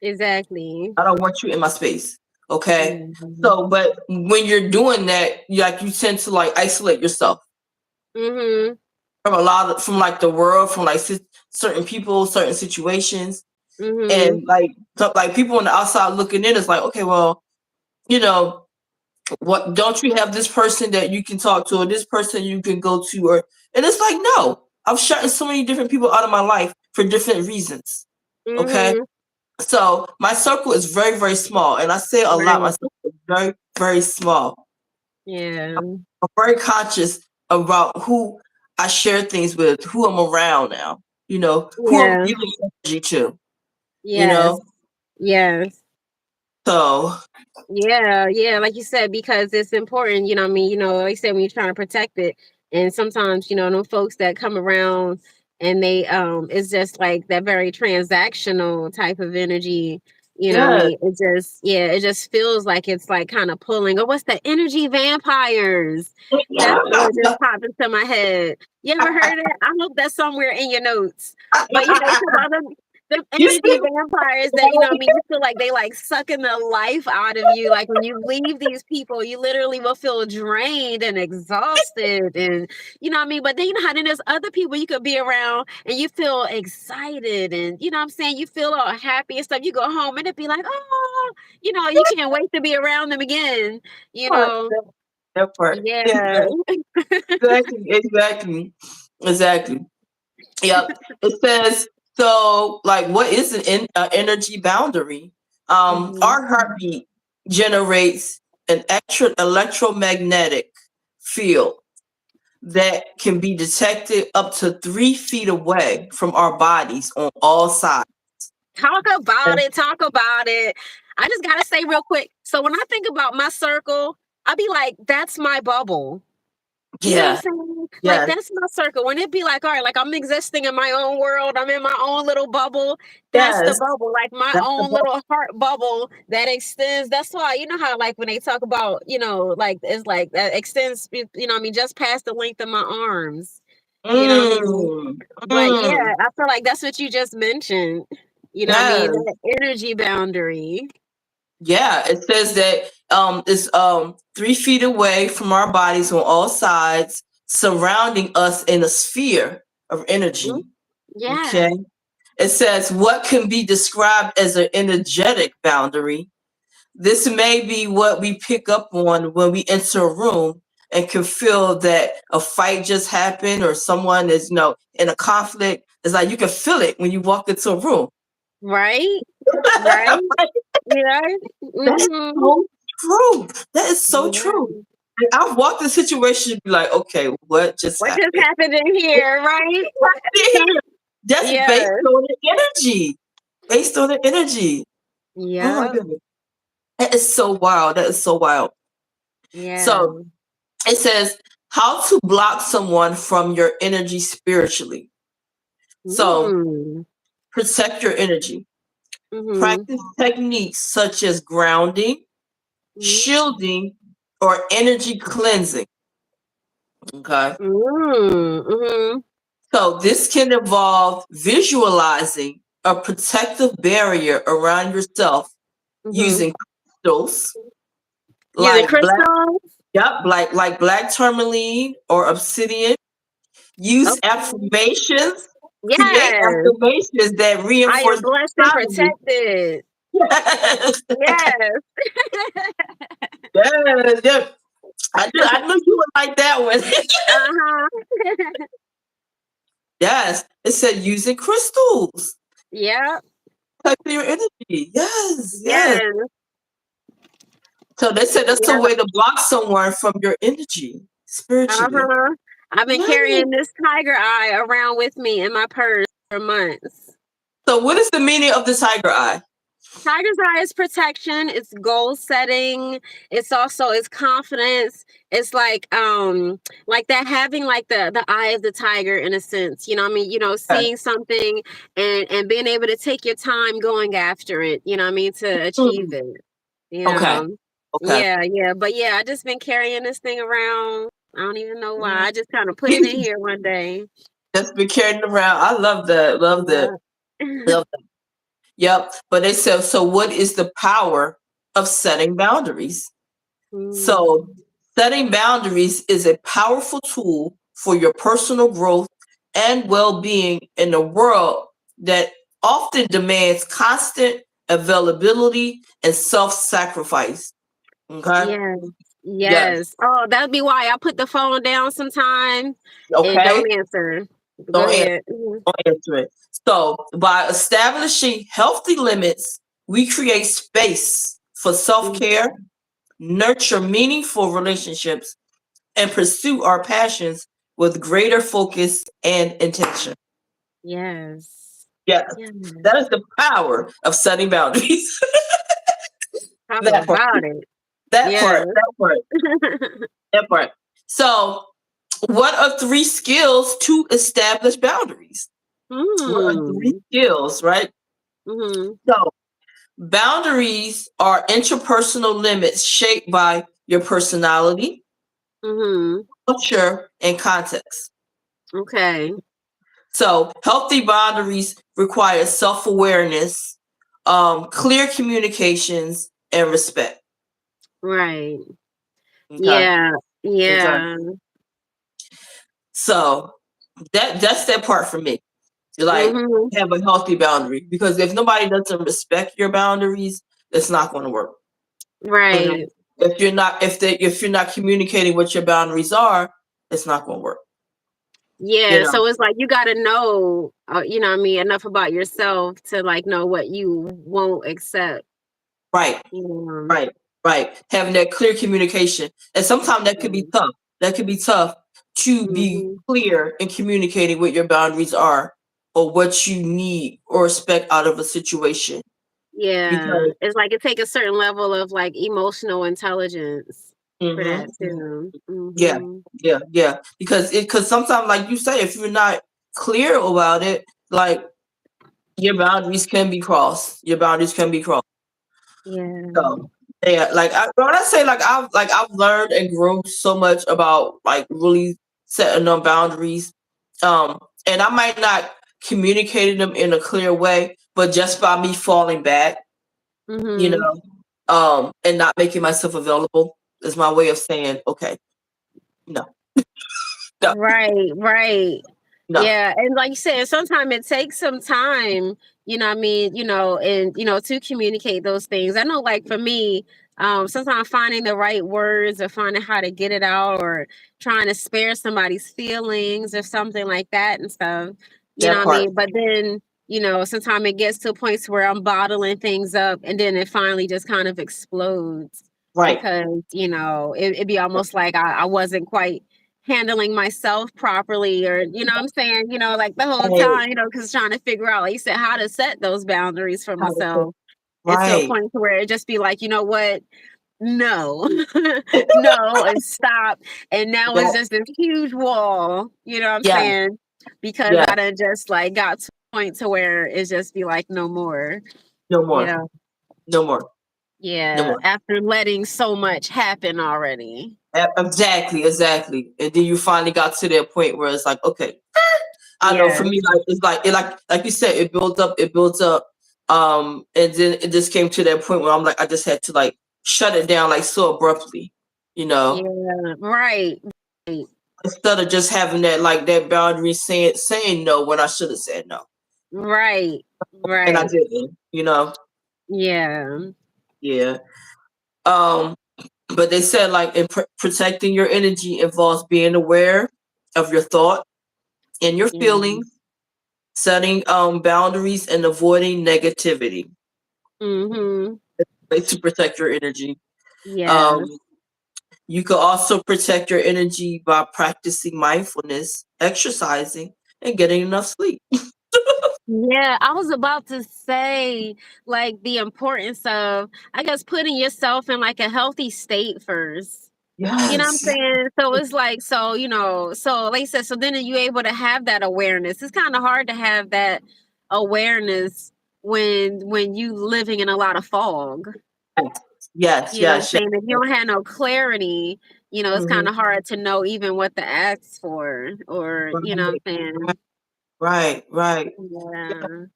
Exactly. I don't want you in my space. Okay. Mhm. So, but when you're doing that, like you tend to like isolate yourself Mhm. from from like the world, from like certain people, certain situations, Mhm. and like like people on the outside looking in. It's like, okay, well, you know, what don't you have this person that you can talk to, or this person you can go to, or and it's like, no, I'm shutting so many different people out of my life for different reasons. Okay. Mhm. So my circle is very, very small. And I say a lot, my Right. circle is very, very small. Yeah. I'm very conscious about who I share things with, who I'm around now, who I'm Yeah. giving energy to, you Yes. know? Yes. So Yeah, yeah, like you said, because it's important, you know what I mean? You know, like you said, when you're trying to protect it. And sometimes, you know, them folks that come around and they it's just like that very transactional type of energy, you know what I yeah. mean? It just yeah, it just feels like it's like kind of pulling. Oh, what's the energy vampires? That's what just popped into my head. You ever heard it? I hope that's somewhere in your notes. But yeah, Them You energy see? vampires that, you know what I mean, you feel like they like sucking the life out of you. Like when you leave these people, you literally will feel drained and exhausted and you know what I mean? But then you know how then there's other people you could be around and you feel excited and you know what I'm saying, you feel all happy and stuff. You go home and it'd be like, oh, you know, you can't wait to be around them again, you Part, know. that part. Yeah. Exactly, exactly, exactly. Yep. It says so. Like, what is energy boundary? Mhm. Our heartbeat generates an extra electromagnetic field that can be detected up to 3 feet away from our bodies on all sides. Talk about it. Talk about it. I just gotta say real quick. So when I think about my circle, I be like, that's my bubble. You know what I'm Yeah. saying? Like Yes. that's my circle. When it be like, all right, like I'm existing in my own world, I'm in my own little bubble. That's the Yes. bubble, like my That's the own little heart bubble that extends. That's why you know how like when they talk about, you know, like it's like that extends, you know what I mean, just past the length of my arms. You know what I mean? Mm, But mm, yeah, I feel like that's what you just mentioned. You know what I mean? yes. That energy boundary. Yeah, it says that it's 3 feet away from our bodies on all sides, surrounding us in a sphere of Mhm. energy. Yeah. Okay. It says what can be described as an energetic boundary. This may be what we pick up on when we enter a room and can feel that a fight just happened or someone is, in a conflict. It's like you can feel it when you walk into a room. Right? Right? Yeah. That's Mhm. so true. That is so true. Yeah. And I've walked in situations and be like, okay, what just What just happened? happened in here, right? That's based Yes. on the energy. Based on the energy. Oh my Yeah. goodness. That is so wild. That is so wild. Yeah. So it says how to block someone from your energy spiritually. So Mm. protect your energy. Mhm. Practice techniques such as grounding, Mhm. shielding, or energy cleansing. Okay. Mm. Mhm. So this can involve visualizing a protective barrier around yourself Mhm. using crystals Using like crystals? like black tourmaline or obsidian. Use Okay. affirmations. Create Yes. affirmations that I reinforce am blessed and positive. protected. Yes, Yes. yes, yes. I knew you would like that one. Uh-huh. Yes, it said using crystals. Yep. Protect your energy. Yes, yes. Yes. So they said that's a Yep. way to block someone from your energy spiritually. Uh-huh. I've been Yes. carrying this tiger eye around with me in my purse for months. So what is the meaning of the tiger eye? Tiger's eye is protection, it's goal setting, it's also it's confidence. It's like that having like the eye of the tiger in a sense. You know what I mean? You know, Okay. seeing something and being able to take your time going after it, you know what I mean, to achieve Hmm. it. You Okay. know. Okay. Yeah, yeah. But yeah, I just been carrying this thing around. I don't even know why. Mm. I just kind of put it in here one day. That's been carrying around. I love that. Love that. Yeah. Love that. Yep. But they said, so what is the power of setting boundaries? So Mm. setting boundaries is a powerful tool for your personal growth and well-being in a world that often demands constant availability and self-sacrifice. Okay. Yes, Yes. yes. Oh, that'd be why I put the phone down sometime and Okay. don't answer. Go Don't ahead. Mhm. answer it. So, by establishing healthy limits, we create space for self Mm. care, nurture meaningful relationships, and pursue our passions with greater focus and intention. Yes. Yes, Yeah. that is the power of setting boundaries. Talk that part, about it. that Yes. part, that part, that part. So, what are 3 skills to establish boundaries? What are three Hmm. skills, right? Mhm. So, boundaries are interpersonal limits shaped by your personality, Mhm. culture, and context. Okay. So healthy boundaries require self-awareness, clear communications, and respect. Right. Okay. Yeah. Okay. Yeah. So that's that part for me. Like, Mhm. have a healthy boundary, because if nobody doesn't respect your boundaries, it's not going to work. Okay. Right. If you're not communicating what your boundaries are, it's not going to work. You Yeah, know. so it's like you gotta know, you know what I mean, enough about yourself to like know what you won't accept. Right. Um, Right. Right. Having that clear communication, and sometimes that could be tough. That could be tough to be mhm. clear in communicating what your boundaries are, or what you need or expect out of a situation. Yeah, Because it's like it take a certain level of like emotional intelligence for mhm, that mhm. too. Yeah, Mhm. yeah. Because sometimes, like you say, if you're not clear about it, like, your boundaries can be crossed. Your boundaries can be crossed. Yeah. So yeah, like when I say, I've learned and grown so much about, like, really setting up boundaries. And I might not communicate them in a clear way, but just by me falling back, you Mhm. know, and not making myself available is my way of saying, okay, no, no, Right, right. no. Yeah, and like you said, sometimes it takes some time, you know what I mean, and to communicate those things. I know like for me, sometimes finding the right words or finding how to get it out or trying to spare somebody's feelings or something like that and stuff, you know That what I part. mean? But then, sometimes it gets to points where I'm bottling things up and then it finally just kind of explodes Right. because, it'd be almost like I wasn't quite handling myself properly or what I'm saying, like the whole Right. time, because trying to figure out, like you said, how to set those boundaries for How to say- myself. It's to a Right. point to where it just be like, you know what? No, no, and stop. And now Yeah. it's just this huge wall, you know what I'm Yeah. saying? Because Yeah. I done just like got to a point to where it's just be like no more, No you more. know. No more. No Yeah, more. after letting so much happen already. Exactly. Exactly. And then you finally got to that point where it's like, okay, I know Yeah. for me, like, it's like you said, it builds up, it builds up. And then it just came to that point where I'm like, I just had to, like, shut it down, like, so abruptly, Yeah, right. Right. instead of just having that, like, that boundary, saying no when I should have said no. Right. And I Right. didn't. Yeah. Yeah. Um, but they said, like, protecting your energy involves being aware of your thought and your Yeah. feelings, setting boundaries, and avoiding negativity. Mhm. Way to protect your energy. Yeah. Um, you could also protect your energy by practicing mindfulness, exercising, and getting enough sleep. Yeah, I was about to say like the importance of I guess putting yourself in like a healthy state first. You know what I'm Yes. saying? So it's like so like you said, so then you able to have that awareness. It's kind of hard to have that awareness when you living in a lot of fog. Yes. You know what I'm Yes. Yes. saying? If you don't have no clarity, it's Mhm. kind of hard to know even what to ask for or, you know what I'm saying? Right. Right. Yeah.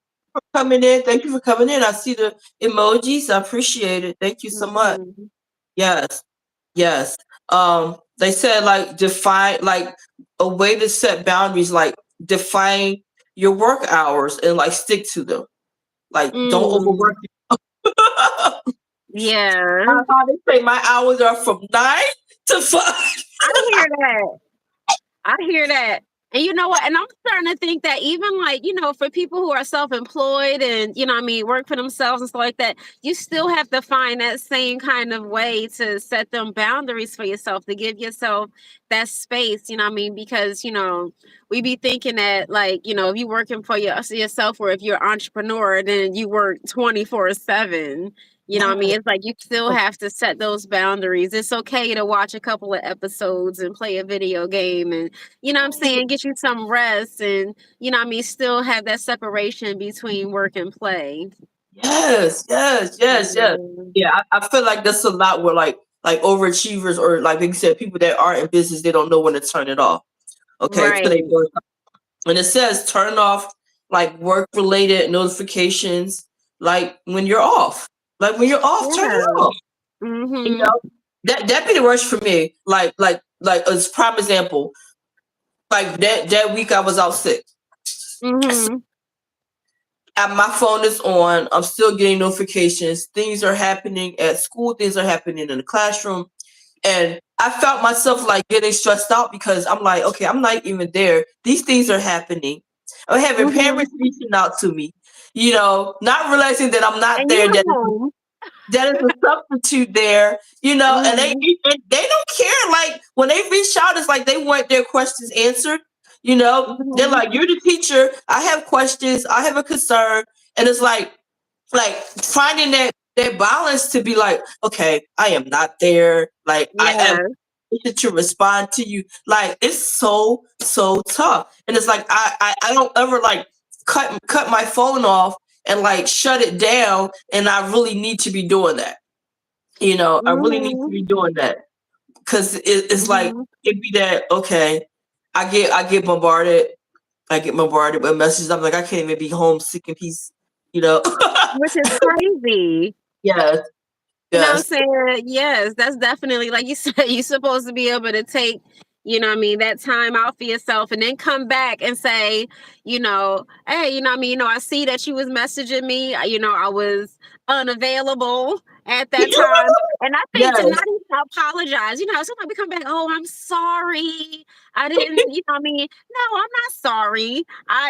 Coming in. Thank you for coming in. I see the emojis. I appreciate it. Thank you so much. Mhm. Yes. Yes. They said, like, define, like, a way to set boundaries, like, define your work hours and, like, stick to them. Like, don't Mm. overwork. Yeah. How they say my hours are from 9 to 5. I hear that. I hear that. And you know what? And I'm starting to think that even like, for people who are self-employed and, what I mean, work for themselves and stuff like that, you still have to find that same kind of way to set them boundaries for yourself, to give yourself that space, you know what I mean? Because, we be thinking that like, if you're working for yourself or if you're an entrepreneur, then you work 24/7. You know what I Yes. mean? It's like you still have to set those boundaries. It's okay to watch a couple of episodes and play a video game and, what I'm saying, get you some rest and, what I mean, still have that separation between work and play. Yes. Yes. Yes. Yes. Yeah. Yeah. I feel like that's a lot where, like overachievers, or, like you said, people that are in business, they don't know when to turn it off. Okay. So they Right. burn out. And it says turn off like work related notifications, like when you're off. Like when you're off, turn it Yeah. off. You Mm-hmm. know, that be the rush for me. Like as prime example, like that week I was out sick. Mm-hmm. And my phone is on. I'm still getting notifications. Things are happening at school. Things are happening in the classroom. And I felt myself like getting stressed out because I'm like, okay, I'm not even there. These things are happening. I'm having Mm-hmm. parents reaching out to me, not realizing that I'm not And there. you're That home. that is a substitute there, and Mm-hmm. they don't care. Like when they reach out, it's like they want their questions answered. They're Mm-hmm. like, "You're the teacher. I have questions. I have a concern," and it's like finding that balance to be like, okay, I am not there. Like I am Yeah. to respond to you. Like it's so tough, and it's like I don't ever like cut my phone off and like shut it down, and I really need to be doing that. I really need to Mm-hmm. be doing that because it's like Mm-hmm. it be that okay. I get bombarded. I get bombarded with messages. I'm like I can't even be home sick in peace. You know. Which is crazy. Yes. You know what I'm Yes. saying? Yes, that's definitely like you said, you're supposed to be able to take, what I mean, that time out for yourself and then come back and say, hey, what I mean, I see that you was messaging me. I was unavailable at that time. And I think to Yes. not even apologize, sometimes we come back, oh, I'm sorry. I didn't, what I mean, no, I'm not sorry.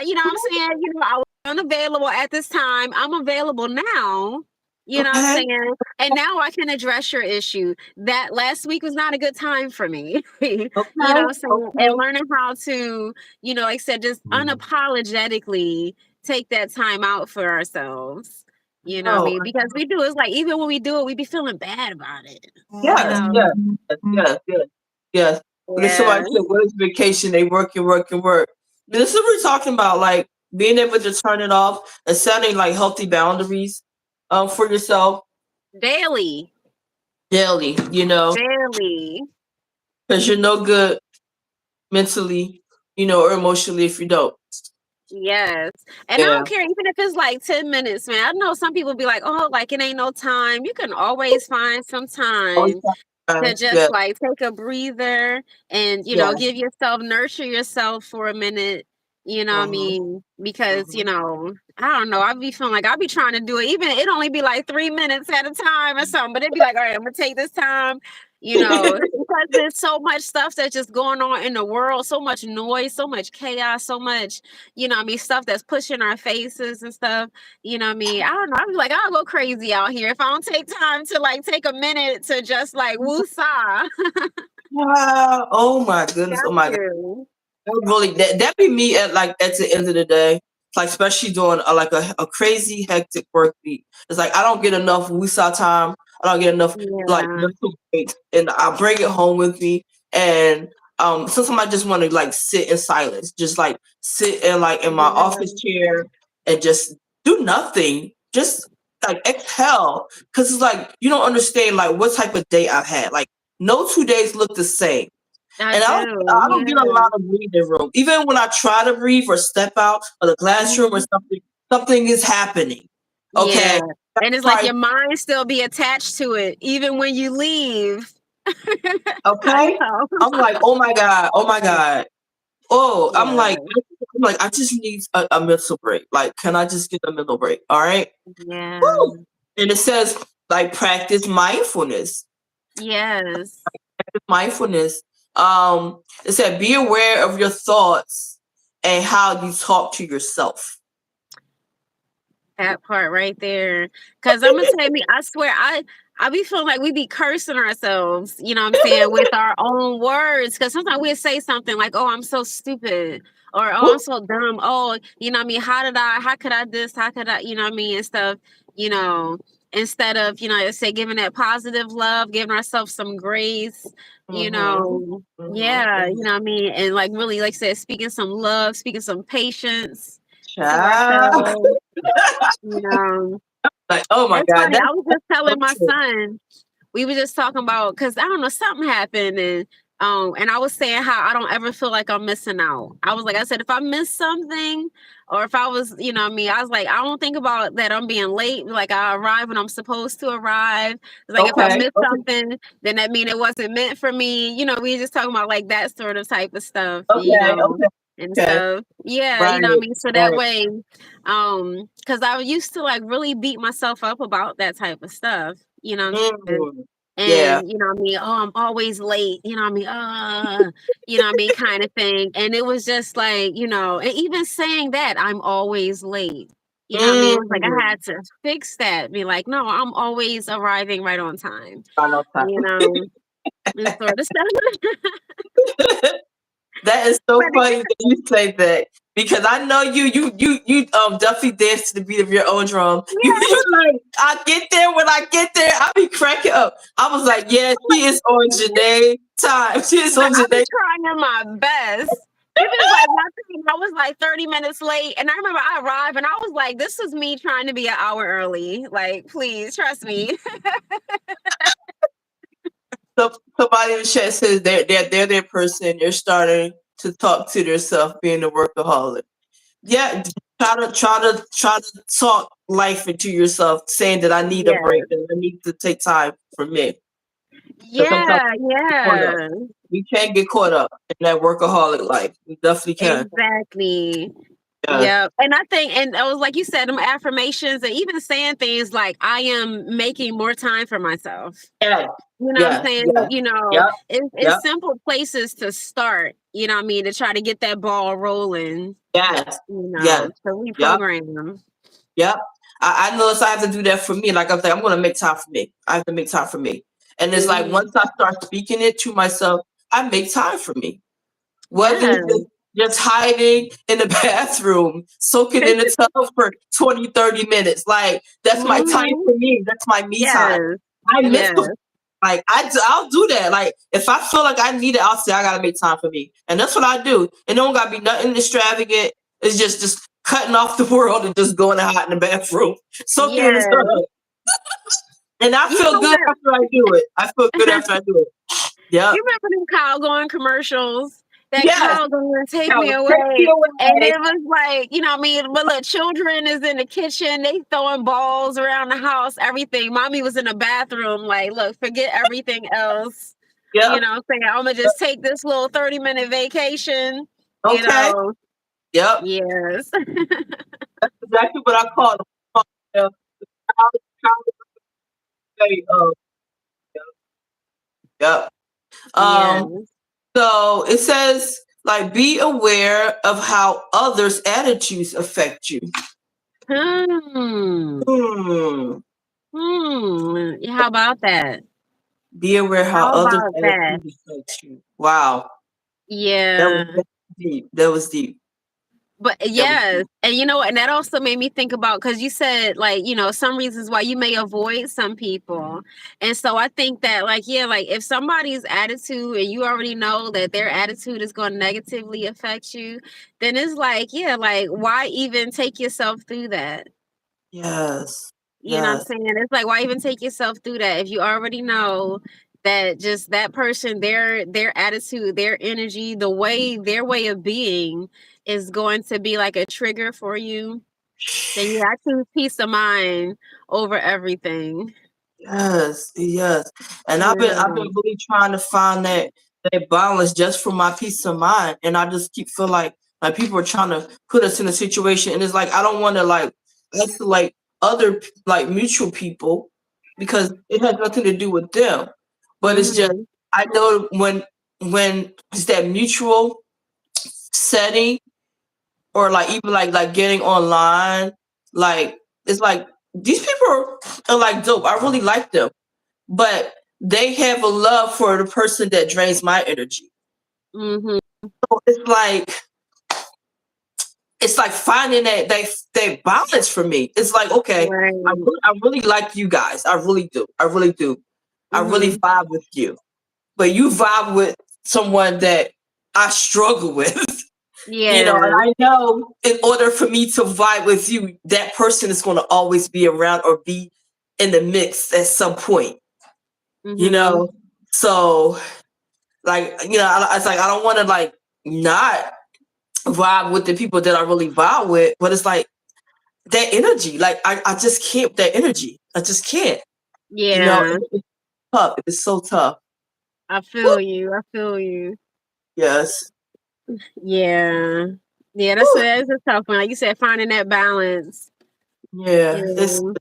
You know what I'm saying? I was unavailable at this time. I'm available now. You know what I'm Okay. saying? And now I can address your issue. That last week was not a good time for me. You know what Okay. I'm saying? Okay. And learning how to, like I said, just unapologetically take that time out for ourselves. You know what I No. mean? Because we do, it's like even when we do it, we be feeling bad about it. You Yes. know? Yes. Yes. Yes. Yes. Because somebody Yeah. said, "What is vacation?" They work and work and work. This is what we're talking about, like being able to turn it off and setting like healthy boundaries, for yourself Daily. daily. Daily. Because you're no good mentally, or emotionally if you don't. Yes. And I Yeah. don't care, even if it's like 10 minutes, man. I know some people be like, oh, like it ain't no time. You can always find some Always time to time. just Yeah. like take a breather and, Yeah. give yourself, nurture yourself for a minute. You know what I Mm-hmm. mean? Because, Mm-hmm. I don't know. I be feeling like I be trying to do it. Even it only be like 3 minutes at a time or something, but it'd be like, all right, I'm gonna take this time, because there's so much stuff that's just going on in the world, so much noise, so much chaos, so much, I mean, stuff that's pushing our faces and stuff. You know what I mean? I don't know. I'm like, I'll go crazy out here if I don't take time to like take a minute to just like woosah. Wow. Oh my goodness. Oh Got my god. to. Really, that be me at the end of the day, like especially doing a crazy hectic work week. It's like I don't get enough wusa time. I don't get enough like Yeah. mental breaks, and I bring it home with me. And sometimes I just want to like sit in silence, just like sit in my office Yeah. chair and just do nothing, just like exhale. Because it's like you don't understand like what type of day I've had. Like no 2 days look the same. I And do. I don't get a Yeah. lot of breathing room. Even when I try to breathe or step out of the classroom or Mhm. something is happening. Yeah. Okay. And it's like Try, your mind still be attached to it, even when you leave. I okay. know. I'm like, oh my God, oh my God. Oh, Yeah. I just need a mental break. Like, can I just get a mental break? All right. Yeah. Woo. And it says like practice mindfulness. Yes. Mindfulness. It said be aware of your thoughts and how you talk to yourself. That part right there. Cause I'm gonna tell you, I swear, I be feeling like we be cursing ourselves, you know what I'm saying, with our own words. Cause sometimes we'll say something like, oh, I'm so stupid, or oh, I'm so dumb. Oh, you know what I mean? How could I this? How could I, you know what I mean? And stuff, you know, instead of, say giving that positive love, giving ourselves some grace, Mhm, yeah, you mhm. know what I mean? And like really, like I said, speaking some love, speaking some patience to Child. ourselves. You know, Like, oh my it's God, funny. that's I was just so telling my true. son, we were just talking about because I don't know, something happened and And I was saying how I don't ever feel like I'm missing out. I said, if I miss something, or if I was, what I mean, I was like, I don't think about that I'm being late. Like, I arrive when I'm supposed to arrive. It's like, if I Okay. miss something, then that mean it wasn't meant for me. We just talking about like that sort of type of stuff, Okay. Okay. and Okay. stuff. Yeah, Right. what I mean. So that Right. way, because I used to like really beat myself up about that type of stuff. What I'm saying? Mm. Yeah. And what I mean, oh, I'm always late, what I mean, what I mean, kind of thing. And it was just like, and even saying that I'm always late, what I mean, it was like I Mm. had to fix that, be like, no, I'm always arriving right on time, I know time. and sort of stuff. That is so But funny that you say that because I know you definitely dance to the beat of your own drum. yeah, You like I get there when I get there, I be cracking up. I was like, yeah, she is on Janae time. She is on I've been Janae. trying my best. Even like one thing, I was like 30 minutes late, and I remember I arrived, and I was like, "This is me trying to be an hour early. Like, please trust me." So somebody in the chat says they're their person. They're starting to talk to themselves, being a workaholic. Yeah, try to talk life into yourself, saying that I need a Yes. break and I need to take time for me. Because sometimes Yeah, we get caught up. yeah. We can't get caught up in that workaholic life. We definitely can. Exactly. Yeah. Yeah. And I think, and it was like you said, them affirmations, and even saying things like, I am making more time for myself. Yeah. You know what I'm Yeah. saying? Yeah. It's Yep. simple places to start, what I mean, to try to get that ball rolling, Yes. Yes. so we Yep. program them. Yep. I notice I have to do that for me. Like I'm saying, I'm gonna make time for me. I have to make time for me. And it's like Mhm. once I start speaking it to myself, I make time for me. Whether Yes. it's just hiding in the bathroom, soaking in the tub for 20, 30 minutes. Like that's my time Mhm. for me. That's my me time. Yes. I miss Yes. like I'll do that. Like if I feel like I need it, I'll say I gotta make time for me. And that's what I do. And it don't gotta be nothing extravagant. It's just cutting off the world and just going to hide in the bathroom, soaking in the Yes. tub. And I You feel know good what? after I do it. I feel good after I do it. Yeah. You remember them Kyle going commercials? That Yes. Kyle going to take Kyle, me take away. me away. And it was like, what I mean, but look, children is in the kitchen, they throwing balls around the house, everything. Mommy was in the bathroom, like, look, forget everything else. Yeah. Saying I'm gonna just take this little 30-minute vacation. Okay. Yep. Yes. That's exactly what I call them. Yep. Yes. So it says like be aware of how others' attitudes affect you. Hmm. How about that? Be aware how How others' about that? attitudes affect you. Wow. Yeah. That was deep. That was deep. But yes, and and that also made me think about, because you said like, some reasons why you may avoid some people. And so I think that like, yeah, like if somebody's attitude and you already know that their attitude is going to negatively affect you, then it's like, yeah, like why even take yourself through that? Yes. You know what I'm Yes. saying? It's like, why even take yourself through that if you already know that just that person, their attitude, their energy, their way of being is going to be like a trigger for you. Then yeah, I choose peace of mind over everything. Yes. Yes. And I've Yeah. been really trying to find that balance just for my peace of mind. And I just keep feel like people are trying to put us in a situation, and it's like I don't want to like isolate other like mutual people because it has nothing to do with them. But it's just Mhm. I know when it's that mutual setting or like even like getting online, like it's like these people are like dope. I really like them, but they have a love for the person that drains my energy. Mhm. So it's like finding that balance for me. It's like okay, Right. I really like you guys. I really do. I really do. I really Mhm. vibe with you, but you vibe with someone that I struggle with. And Yeah. I know in order for me to vibe with you, that person is going to always be around or be in the mix at some point. Mhm. So like, it's like I don't want to like not vibe with the people that I really vibe with, but it's like that energy. Like I just can't with that energy. I just can't. Yeah, It's tough. It's so tough. I Woo! feel you. I feel you. Yes. Yeah. Yeah, Woo! that's a tough one. Like you said, finding that balance. Yeah. It's Yeah.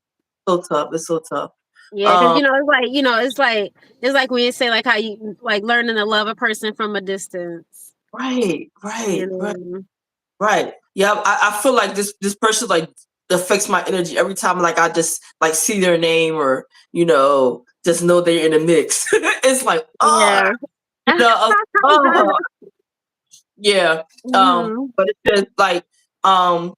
so tough. It's so tough. Yeah, because Um. it's like when you say like how you like learning to love a person from a distance. Right. You Right. Right. know. Right. Yeah. I feel like this person like affects my energy every time. Like I just like see their name or just know they're in the mix. It's like Yeah. oh yeah. Mhm. But it's just like um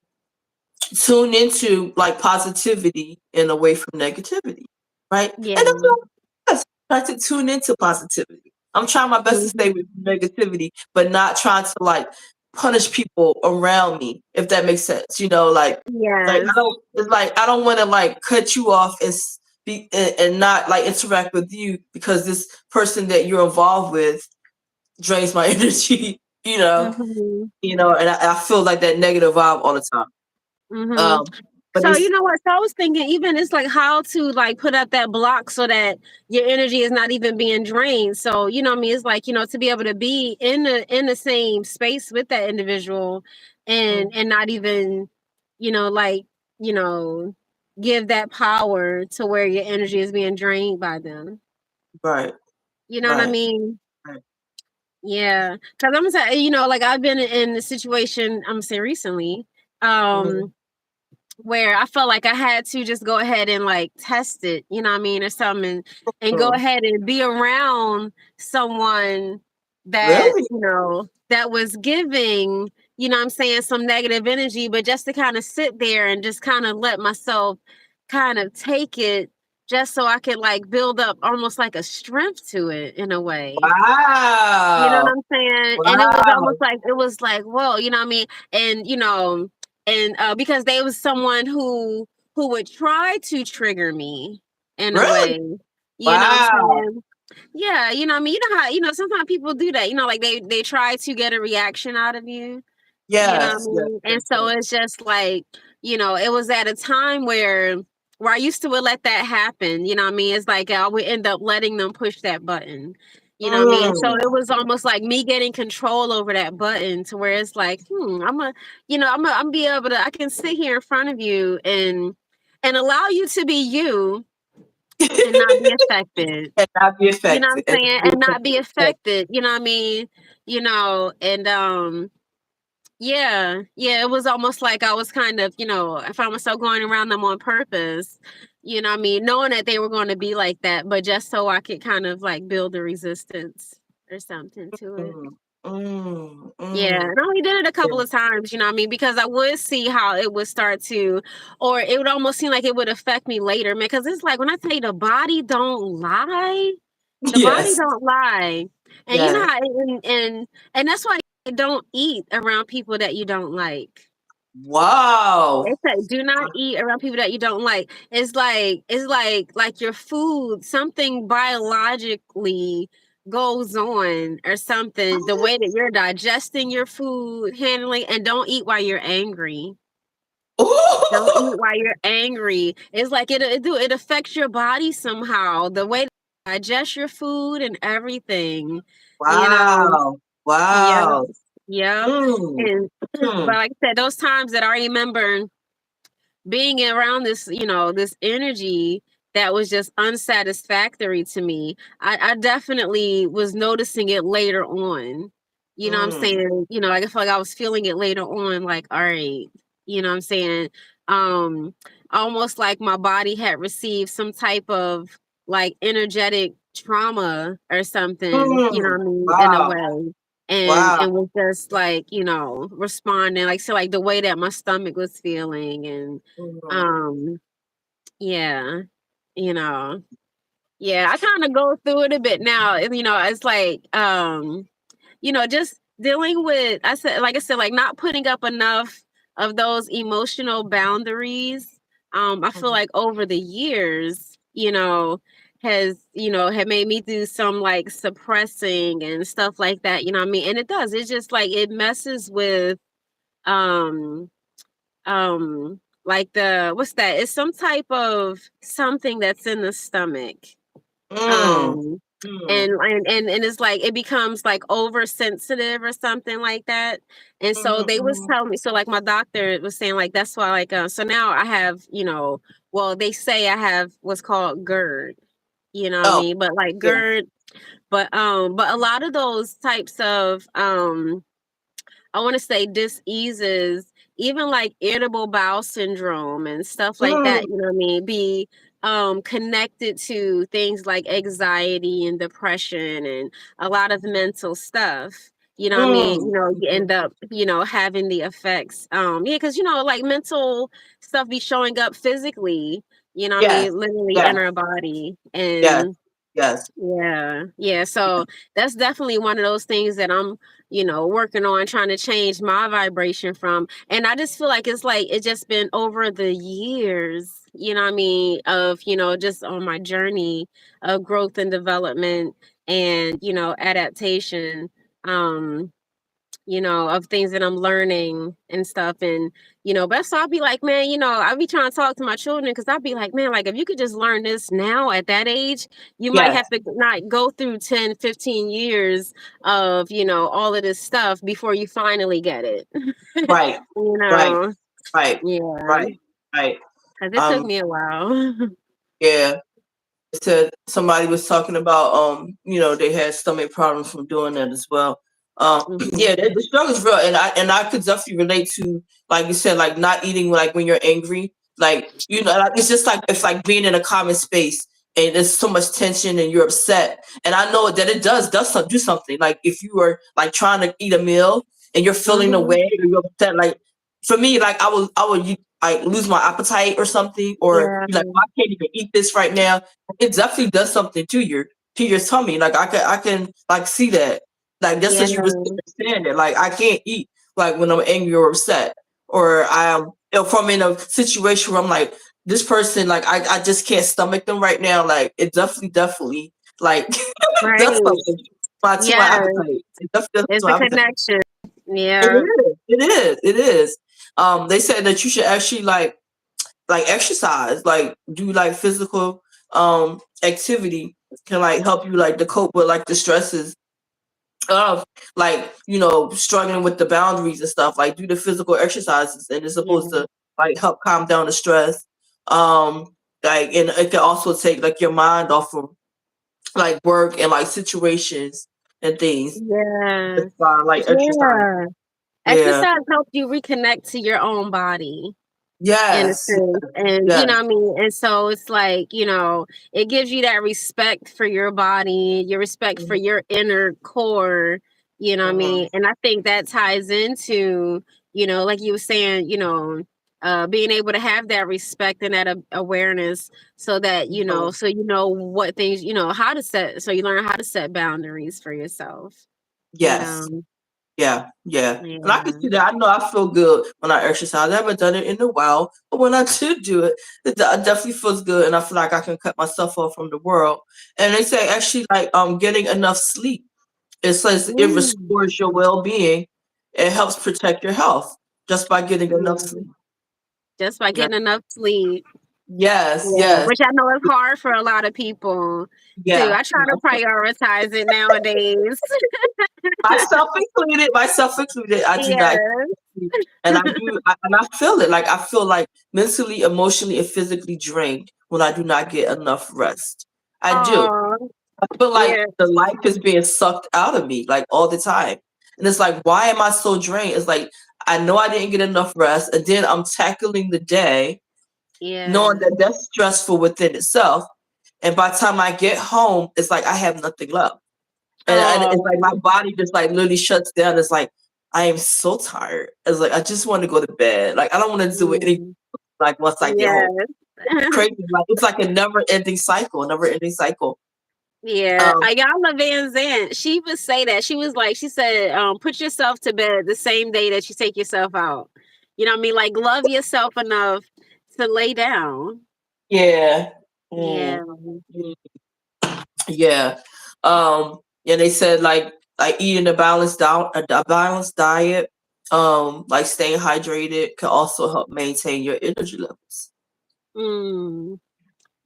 tune into like positivity and away from negativity, right? And Yeah. that's what try to tune into positivity. I'm trying my best to stay Mhm. with negativity, but not trying to like punish people around me, if that makes sense. Like I Yes. don't. It's like I don't want to like cut you off and and not like interact with you because this person that you're involved with drains my energy. Mhm. And I feel like that negative vibe all the time. Mhm. Um, but So you it's know what? So I was thinking, even it's like how to like put up that block so that your energy is not even being drained. So you know what I mean? It's like to be able to be in the same space with that individual, and not even like you know give that power to where your energy is being drained by them. right, You know what I right, mean? right. Yeah, because I'm saying, like I've been in a situation. I'm saying recently. Mhm. Where I felt like I had to just go ahead and like test it, you know what I mean, or something, and go Mm. ahead and be around someone that, Really? that was giving, I'm saying, some negative energy, but just to kind of sit there and just kind of let myself kind of take it just so I could like build up almost like a strength to it in a way. You know what Wow. I'm saying? And it was Wow. almost like whoa, you know what I mean? And because they was someone who would try to trigger me in a Really? way. You know what I'm Wow. saying? Yeah, you know what I mean? You know how, sometimes people do that, like they try to get a reaction out of you. You know what I Yes, yes, mean? yes, And so yes. it's just like, it was at a time where I used to would let that happen. You know what I mean? It's like I would end up letting them push that button. You know what I mean? So Mm. it was almost like me getting control over that button to where it's like, I'm be able to, I can sit here in front of you and allow you to be you and not be affected. And not be You know what I'm affected. And saying? not be And not be affected. affected. You know what I mean? And yeah, yeah, it was almost like I was kind of, I found myself going around them on purpose, you know what I mean, knowing that they were going to be like that, but just so I could kind of like build a resistance or something to it. Mm, mm, Yeah, mm. and I only did it a Yeah. couple of times, you know what I mean, because I would see how it would start to, or it would almost seem like it would affect me later, man. Because it's like when I tell you the body don't lie, the body Yes. don't lie, and you know Yes. how, and that's why you don't eat around people that you don't like. Wow. They say do not eat around people that you don't like. It's like your food, something biologically goes on or something. The way that you're digesting your food, handling, and don't eat while you're angry. Don't eat while you're angry. It's like it affects your body somehow. The way to digest your food and everything. You know. Wow. Yep. Wow. Yep. Mm, And but mm, like I said, those times that I remember being around this energy that was just unsatisfactory to me, I definitely was noticing it later on. You know what I'm mm. saying? Like I feel like I was feeling it later on, like, all right, you know what I'm saying? Um, Almost like my body had received some type of like energetic trauma or something, you know Mm. what I mean, in a Wow. way. And Wow. and was just like, responding, like, so like the way that my stomach was feeling, and Mhm. um yeah, you know yeah, I kind of go through it a bit now, and it's like, just dealing with, I said, like not putting up enough of those emotional boundaries. I feel Mhm. like over the years, has, had made me do some like suppressing and stuff like that, you know what I mean? And it does. It's just like it messes with um like the what's that? It's some type of something that's in the stomach. Mm, Um mm, and it's like it becomes like oversensitive or something like that. And so mhm, they was mhm. telling me, so like my doctor was saying like that's why like so now I have, well they say I have what's called GERD, you know what I Oh, mean? But like yeah. GERD, but a lot of those types of I want to say diseases, even like irritable bowel syndrome and stuff like Mm, that, you know what I mean, be connected to things like anxiety and depression and a lot of mental stuff. You know what I mean? mm, You mhm. end up, having the effects. Yeah, because like mental stuff be showing up physically, you know what I Yes, mean, literally in yes, our body. yes, And yes, yeah, yeah. So that's definitely one of those things that I'm, working on trying to change my vibration from. And I just feel like it's just been over the years, you know what I mean, of, just on my journey of growth and development and, adaptation. Um, of things that I'm learning and stuff. And, but so I'll be like, man, I'll be trying to talk to my children because I'll be like, man, like if you could just learn this now at that age, you might yes. have to not go through 10, 15 years of, all of this stuff before you finally get it. Right, you right, know, right, yeah, right, right. because it took Um, me a while. yeah. Said somebody was talking about they had stomach problems from doing that as well. hmm Yeah, the struggle is real, and I could definitely relate to, like you said, like not eating like when you're angry, like like, it's just like it's like being in a common space and there's so much tension and you're upset, and I know that it do something. Like if you were like trying to eat a meal and you're feeling hmm away or you're upset, like for me, like I would like lose my appetite or something, or Yeah, be like, "Oh, I can't even eat this right now." It definitely does something to your tummy. Like I can like see that. Like just yeah, as you understand it. Like I can't eat like when I'm angry or upset. Or if I'm in a situation where I'm like, this person, like I just can't stomach them right now. Like it definitely like does right. something to my Yeah, appetite. It definitely does it's to a my appetite. connection. It Yeah. is. It is. It is. They said that you should actually like exercise, like do like physical activity can like help you like to cope with like the stresses of like struggling with the boundaries and stuff. Like do the physical exercises and it's supposed Yeah. to like help calm down the stress. um like, and it can also take like your mind off of like work and like situations and things Yeah. just by like exercise. Yeah. Yeah. Exercise helps you reconnect to your own body in a Yes. sense. And you Yes. know what I mean? And so it's like, it gives you that respect for your body, your respect for Mhm, your inner core, you know what I mhm. mean? And I think that ties into, like you were saying, being able to have that respect and that awareness so that, Mhm. so what things, how to set, so you learn how to set boundaries for yourself, you Yes. know? Yeah, yeah. And I can Yeah. see that. I know I feel good when I exercise. I haven't done it in a while, but when I do it, it definitely feels good, and I feel like I can cut myself off from the world. And they say actually, like getting enough sleep, it says it Mm. restores your well being. It helps protect your health just by getting enough Yeah. sleep. Just by Yeah. getting enough sleep. Yes, Yeah, yes, which I know is hard for a lot of people too. yeah. I try to prioritize it nowadays. Myself included. I do not, Yeah. and and I feel it. Like I feel like mentally, emotionally, and physically drained when I do not get enough rest. I do. Oh, I feel like yeah, the life is being sucked out of me, like all the time. And it's like, why am I so drained? It's like I know I didn't get enough rest, and then I'm tackling the day, knowing yeah. that that's stressful within itself. And by the time I get home, it's like I have nothing left. And it's like my Oh, body just like literally shuts down. It's like I am so tired. It's like I just want to go to bed. Like I don't want to do anything mm, like once I get home. yes. Crazy. Like it's like a never ending cycle, never ending cycle. Yeah, Um, Ayala Van Zant, she would say that. She was like, she said, put yourself to bed the same day that you take yourself out. You know what I mean? Like, love yourself enough to lay down. yeah. Mm, Yeah. mm. Yeah. And they said like eating a balanced diet, like staying hydrated can also help maintain your energy levels. Mm,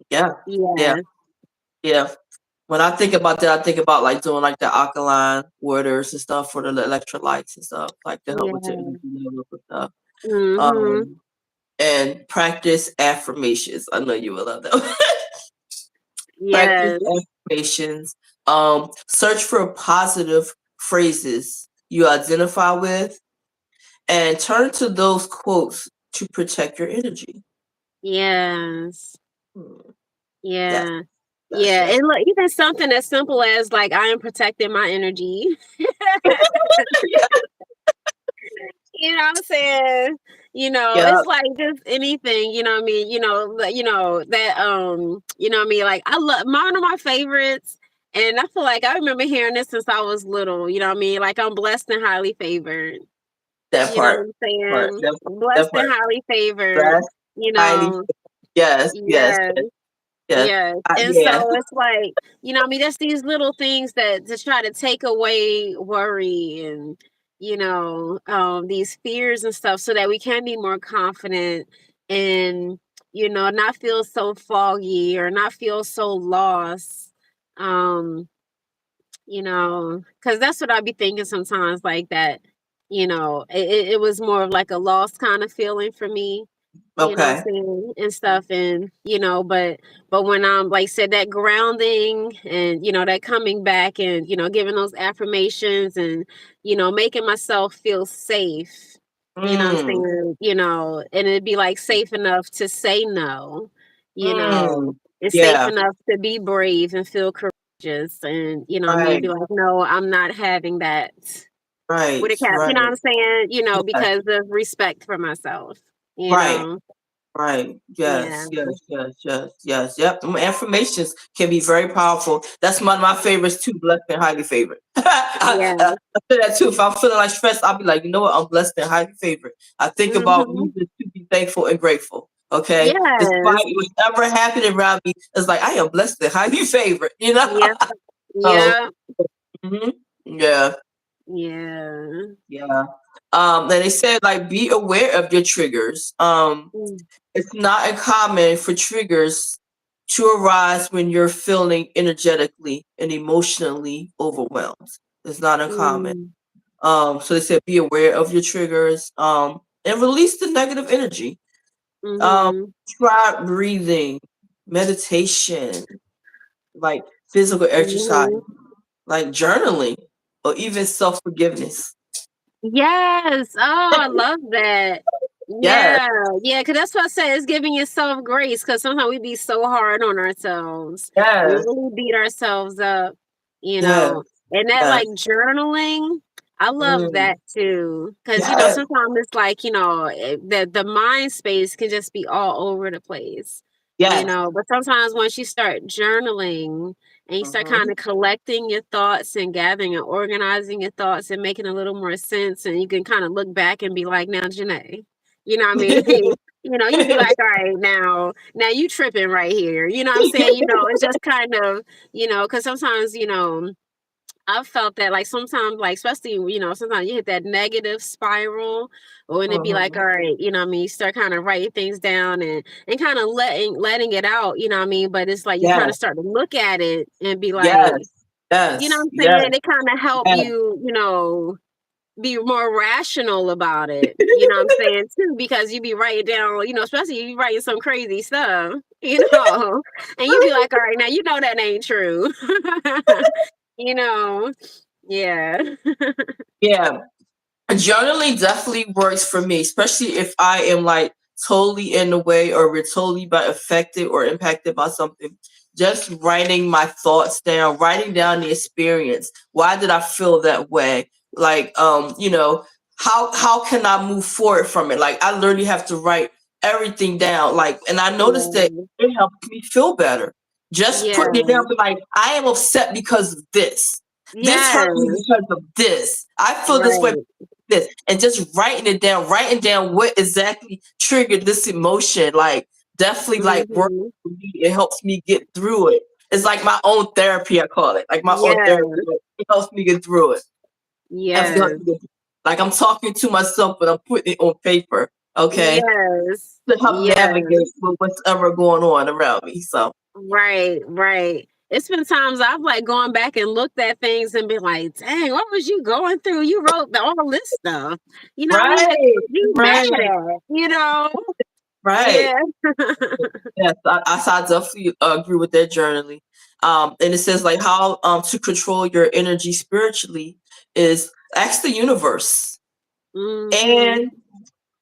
Yeah. Yeah. yeah, Yeah. When I think about that, I think about like doing like the alkaline waters and stuff for the electrolytes and stuff, like to help with your yeah. energy levels and stuff. Mhm. Um, and practice affirmations. I know you will love them. Practice Yes. affirmations. Search for positive phrases you identify with, and turn to those quotes to protect your energy. Yes. Hmm. Yes, Yeah. yes, Yeah. yes. And look, even something as simple as like I am protecting my energy. You know what I'm saying? Yeah, It's like just anything, you know what I mean? That you know what I mean? Like I love one of my favorites. And I feel like I remember hearing this since I was little, you know what I mean? Like I'm blessed and highly favored. that You know what part, I'm part, saying? that, Blessed that and part. highly favored, That's you highly. know. Yes, yes, Yeah. yes, yes. Yes, and Yeah. so it's like, I mean, that's these little things that to try to take away worry and, these fears and stuff so that we can be more confident and, not feel so foggy or not feel so lost. Um, because that's what I'd be thinking sometimes, like that, it was more of like a lost kind of feeling for me, you know what I'm Okay. saying, and stuff. And, but when I'm like said that grounding and, that coming back and, giving those affirmations and, making myself feel safe, you know what I'm Mm, saying, and it'd be like safe enough to say no, mm. it's safe Yeah. enough to be brave and feel courageous and, what I mean, Right. be like, no, I'm not having that with Right. a cap, you know what Right. I'm saying, Yes. because of respect for myself, you Right. know. Right. Yeah. Yes. Yes. Yes. Yes. Yes. Yep. Affirmations can be very powerful. That's one of my favorites too. Blessed and highly favored. I Yeah. feel that too. If I'm feeling like stressed, I'll be like, you know what? I'm blessed and highly favored. I think about Mhm. reasons to be thankful and grateful. Okay. Yes. Despite whatever happened around me, it's like I am blessed and highly favored. You know. Yeah. So. Yeah. Mhm. Yeah. Yeah. Yeah. And they said like be aware of your triggers. Mm. It's not uncommon for triggers to arise when you're feeling energetically and emotionally overwhelmed. It's not uncommon. Mm. So they said be aware of your triggers, and release the negative energy. Um, Mhm. try breathing, meditation, like physical exercise, Mhm. like journaling, or even self forgiveness. Yes. Oh, I love that. Yes, Yeah. Yeah. Cause that's what I said. It's giving yourself grace. Cause sometimes we be so hard on ourselves. We yes, really beat ourselves up, you yes, know. And that yes, like journaling, I love mm, that too. Cause yes, sometimes it's like, the mind space can just be all over the place. yes. But sometimes once you start journaling and you start kind Mhm. of collecting your thoughts and gathering and organizing your thoughts and making a little more sense, and you can kind of look back and be like, now Janae, you know what I mean? You'd be like, all right, now you tripping right here. You know what I'm saying? It's just kind of, because sometimes, I've felt that like sometimes, like especially, sometimes you hit that negative spiral, or and it'd be like, Mhm. all right, I mean, you start kind of writing things down and kind of letting it out, you know what I mean? But it's like you kind Yes, of start to look at it and be like, yes, you know yes, what I'm yes, saying? It kind of help yes. you, be more rational about it. You know what I'm saying too, because you be writing down, especially you writing some crazy stuff, and you be like, all right, now that ain't true. you know, yeah. Yeah, journaling definitely works for me, especially if I am like totally in the way or we're totally by affected or impacted by something. Just writing my thoughts down, writing down the experience. Why did I feel that way? Like, how can I move forward from it? Like, I literally have to write everything down. Like, and I noticed that Yeah. it helps me feel better. Just putting it down, Yeah. be like, I am upset because of this. This hurt me Yes. because of this. I feel this way Right. this, and just writing down what exactly triggered this emotion, like definitely like works Mhm. for me. It helps me get through it. It's like my own therapy, I call it. Like my own therapy. Yes. Like, it helps me get through it. Yes. Like I'm talking to myself, but I'm putting it on paper, okay, Yes. to help navigate Yes. with what's ever going on around me. So Right, right. It's been times I've like gone back and looked at things and been like, dang, what was you going through? You wrote all this stuff. You know what I mean? Like, right, what you mad right, at? You know? right. Yeah. Yes, I definitely agree with that journaling. And it says like how to control your energy spiritually is ask the universe Hmm. and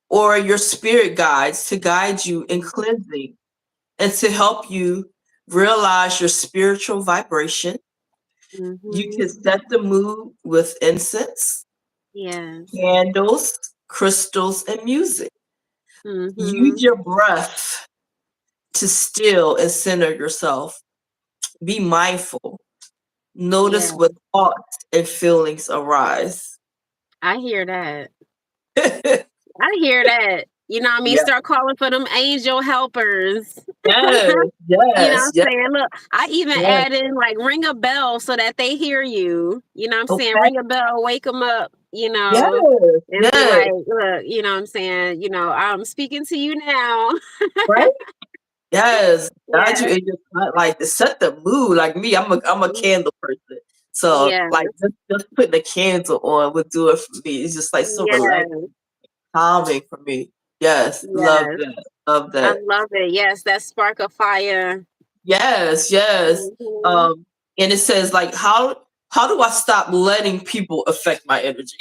or your spirit guides to guide you in cleansing and to help you realize your spiritual vibration. You Hmm. can set the mood with incense, Yes. candles, crystals, and music. Use Hmm. your breath to still and center yourself. Be mindful. Notice Yeah. what thoughts and feelings arise. I hear that. I hear that. You know what I mean? Yeah. Start calling for them angel helpers. Yes, You know what yes, I'm yes, saying? Look, I even yes. add in like ring a bell so that they hear you. You know what I'm saying? Okay. Ring a bell, wake them up, Yes, and be yes. like, look, you know what I'm saying? I'm speaking to you now. Right? Yes. Guide you Yeah. in your like to set the mood. Like me, I'm a candle person. So Yeah. like just putting a candle on would do it for me. It's just like so relaxing, Yes. calming for me. Yes, love Yes. that. Love I that. love it. Yes, that spark of fire. Yes, yes. Hmm. Um, and it says like how do I stop letting people affect my energy?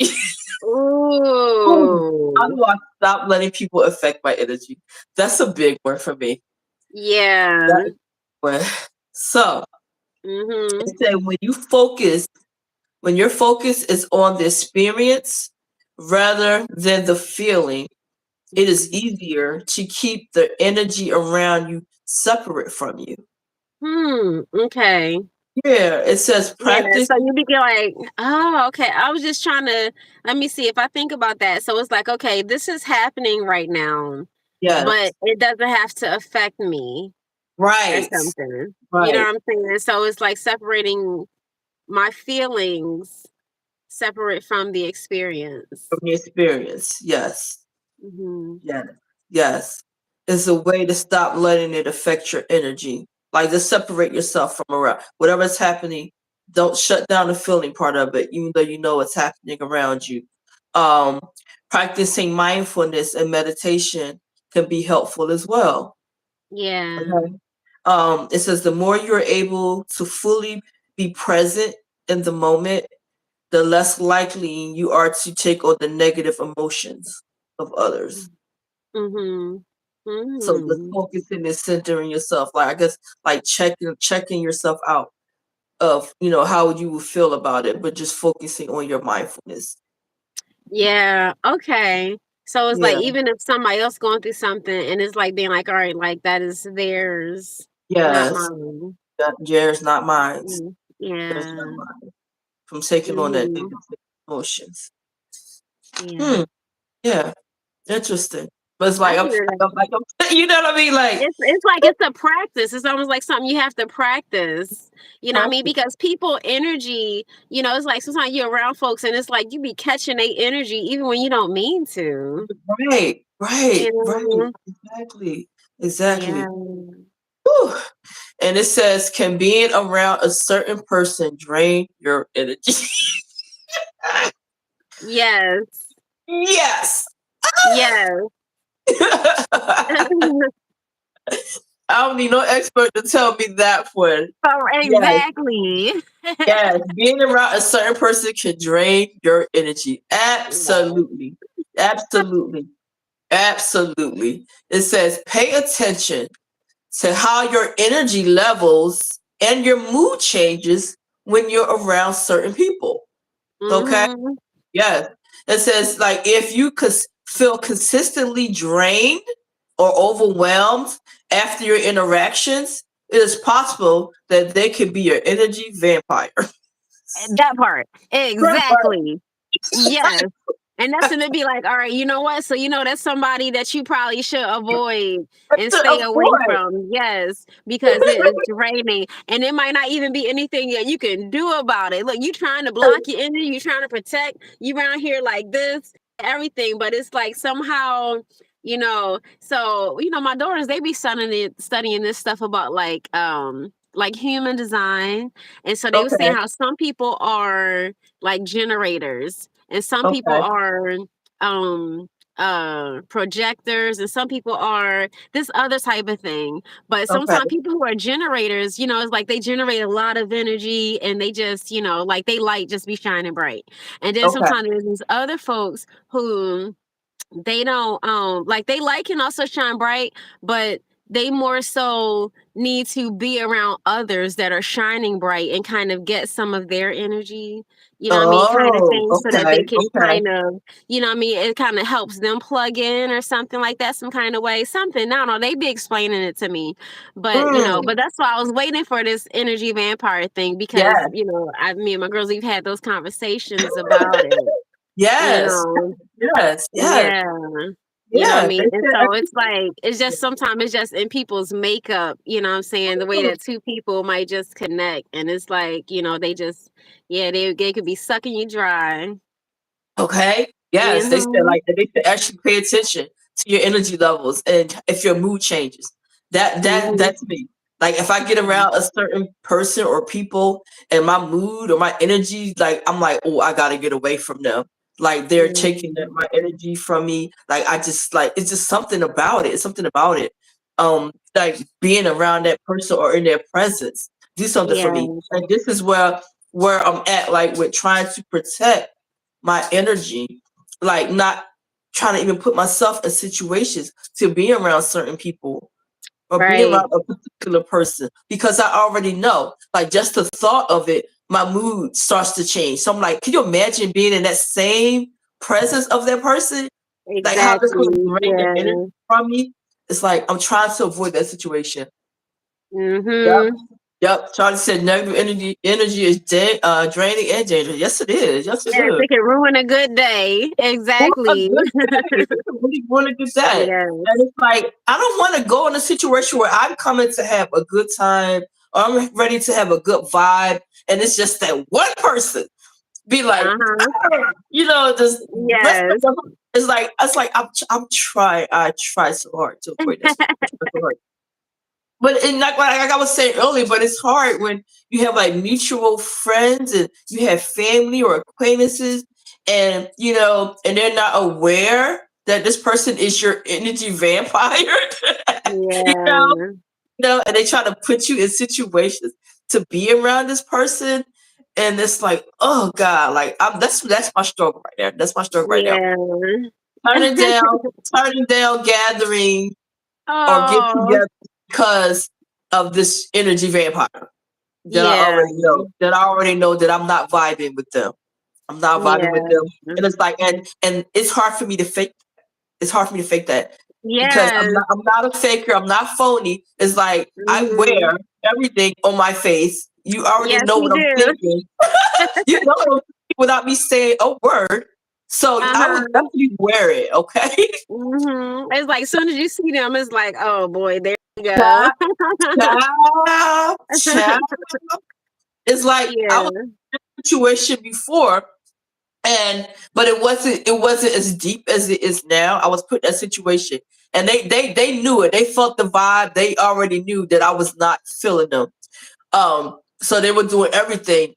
Ooh, how Ooh. do I stop letting people affect my energy? That's a big one for me. That Yeah. is a big one. So Hmm. it said when your focus is on the experience rather than the feeling, it is easier to keep the energy around you separate from you. Okay. Yeah, it says Yeah, practice. so you be like, oh, okay. I was just trying to let me see if I think about that. So it's like, okay, this is happening right now, but Yes, it doesn't have to affect me or right, something. You know right. what I'm saying? So it's like separating my feelings separate from the experience. From your experience. Yes, Hmm. yes, yes. It's a way to stop letting it affect your energy. Like just separate yourself from around whatever's happening. Don't shut down the feeling part of it, even though you know it's happening around you. Um, Practicing mindfulness and meditation can be helpful as well. Yeah. Okay. It says the more you're able to fully be present in the moment, the less likely you are to take on the negative emotions of others. Mm-hmm. So just Mm-hmm. focusing and centering yourself, like I guess, like checking yourself out of how you would feel about it, but just focusing on your mindfulness. Yeah. Okay. So it's like Yeah. even if somebody else going through something and it's like being like, all right, like that is theirs, not Yes. mine. That yours, not mine. Yours, not Yeah. mine. From taking on that Mhm. negative emotions. Yeah. Hmm. Yeah. Interesting. But it's I like hear that. you know what I mean? Like It's like it's a practice. It's almost like something you have to practice. You know what I mean? practice. Because people energy, it's like sometimes you're around folks and it's like you be catching their energy even when you don't mean to. Right. Right. You Right. know? Exactly. Yeah. Exactly. Whew. And it says, can being around a certain person drain your energy? Yes. Yes. Yes. I don't need no expert to tell me that one. Oh, Yes, exactly. yes. Being around a certain person can drain your energy. Yeah. Absolutely. Absolutely. Absolutely. It says, pay attention to how your energy levels and your mood changes when you're around certain people. Okay? Mhm. Yes. It says, like, if you feel consistently drained or overwhelmed after your interactions, it is possible that they could be your energy vampire. That part. Right. Exactly. Yes. And that's gonna be like, all right, you know what? So that's somebody that you probably should avoid and To stay away avoid. from. Yes, because it is draining, and it might not even be anything that you can do about it. Look, you trying to block your energy, you trying to protect, you around here like this, everything, but it's like somehow. So my daughters, they be studying this stuff about like human design, and so they were saying Okay. how some people are like generators, and some people Okay. are um projectors, and some people are this other type of thing. But Okay. sometimes people who are generators, it's like they generate a lot of energy, and they just like they light just be shining bright. And then Okay. sometimes there's these other folks who they don't like they light can also shine bright, but they more so need to be around others that are shining bright and kind of get some of their energy, what I mean, kind of Oh, thing, so that they okay. can Okay. kind of, what I mean, it kind of helps them plug in or something like that, some kind of way, something. I don't know, they be explaining it to me, but Mm, but that's why I was waiting for this energy vampire thing, because yes. me and my girls, we've had those conversations about it, you Yes. know Yes. Yes. yeah. What I Yeah. mean? They And said so it's like, it's just sometimes it's just in people's makeup, what I'm saying? The way everything. that two people might just connect. And it's like, they just, yeah, they could be sucking you dry. Okay. Yes, they said Mm-hmm. like they said actually pay attention to your energy levels and if your mood changes. Mm-hmm. That's me. Like if I get around a certain person or people and my mood or my energy, like I'm like, oh, I gotta get away from them. Like they're taking Mm-hmm. my energy from me. Like I just like it's just something about it. It's something about it. Like being around that person or in their presence do something for Yeah, me. And this is where I'm at, like with trying to protect my energy, like not trying to even put myself in situations to be around certain people or be right. around a particular person because I already know, like just the thought of it, my mood starts to change. So I'm like, can you imagine being in that same presence of that person? Like how this Exactly. person drain the energy Yeah. from me? It's like I'm trying to avoid that situation. Yep. Mm-hmm. Yep. Charlie said negative energy is draining and dangerous. Yes, it is. Yes, it Yes, is. it can ruin a good day. What a Exactly. good day. Really want to get that. And Yes. it's like, I don't want to go in a situation where I'm coming to have a good time or I'm ready to have a good vibe. And it's just that one person be like, Uh-huh. just mess Yes. up. It's like I'm trying. I try so hard to avoid that situation. But like I was saying earlier, but it's hard when you have like mutual friends and you have family or acquaintances, and and they're not aware that this person is your energy vampire. you know, Yeah. and they try to put you in situations to be around this person, and it's like, oh God, like that's my struggle right there. That's my struggle right now. Yeah. Turning down, turning down gathering or get Oh, together because of this energy vampire that I yeah. already know. That I already know that I'm not vibing with them. I'm not vibing with Yeah. them. And it's like and it's hard for me to fake. It's hard for me to fake that because Yes. I'm not a faker. I'm not phony. It's like I Mhm. wear everything on my face. You already Yes, know you what I'm do. thinking. You know what I'm thinking without me saying a word. So I would Uh-huh. definitely wear it, okay? It's like soon as you see them, it's like, oh boy, there you go. Child, child. It's like I was Yeah. in a situation before, and but it wasn't as deep as it is now. I was put in that situation, and they knew it. They felt the vibe. They already knew that I was not feeling them. So they were doing everything,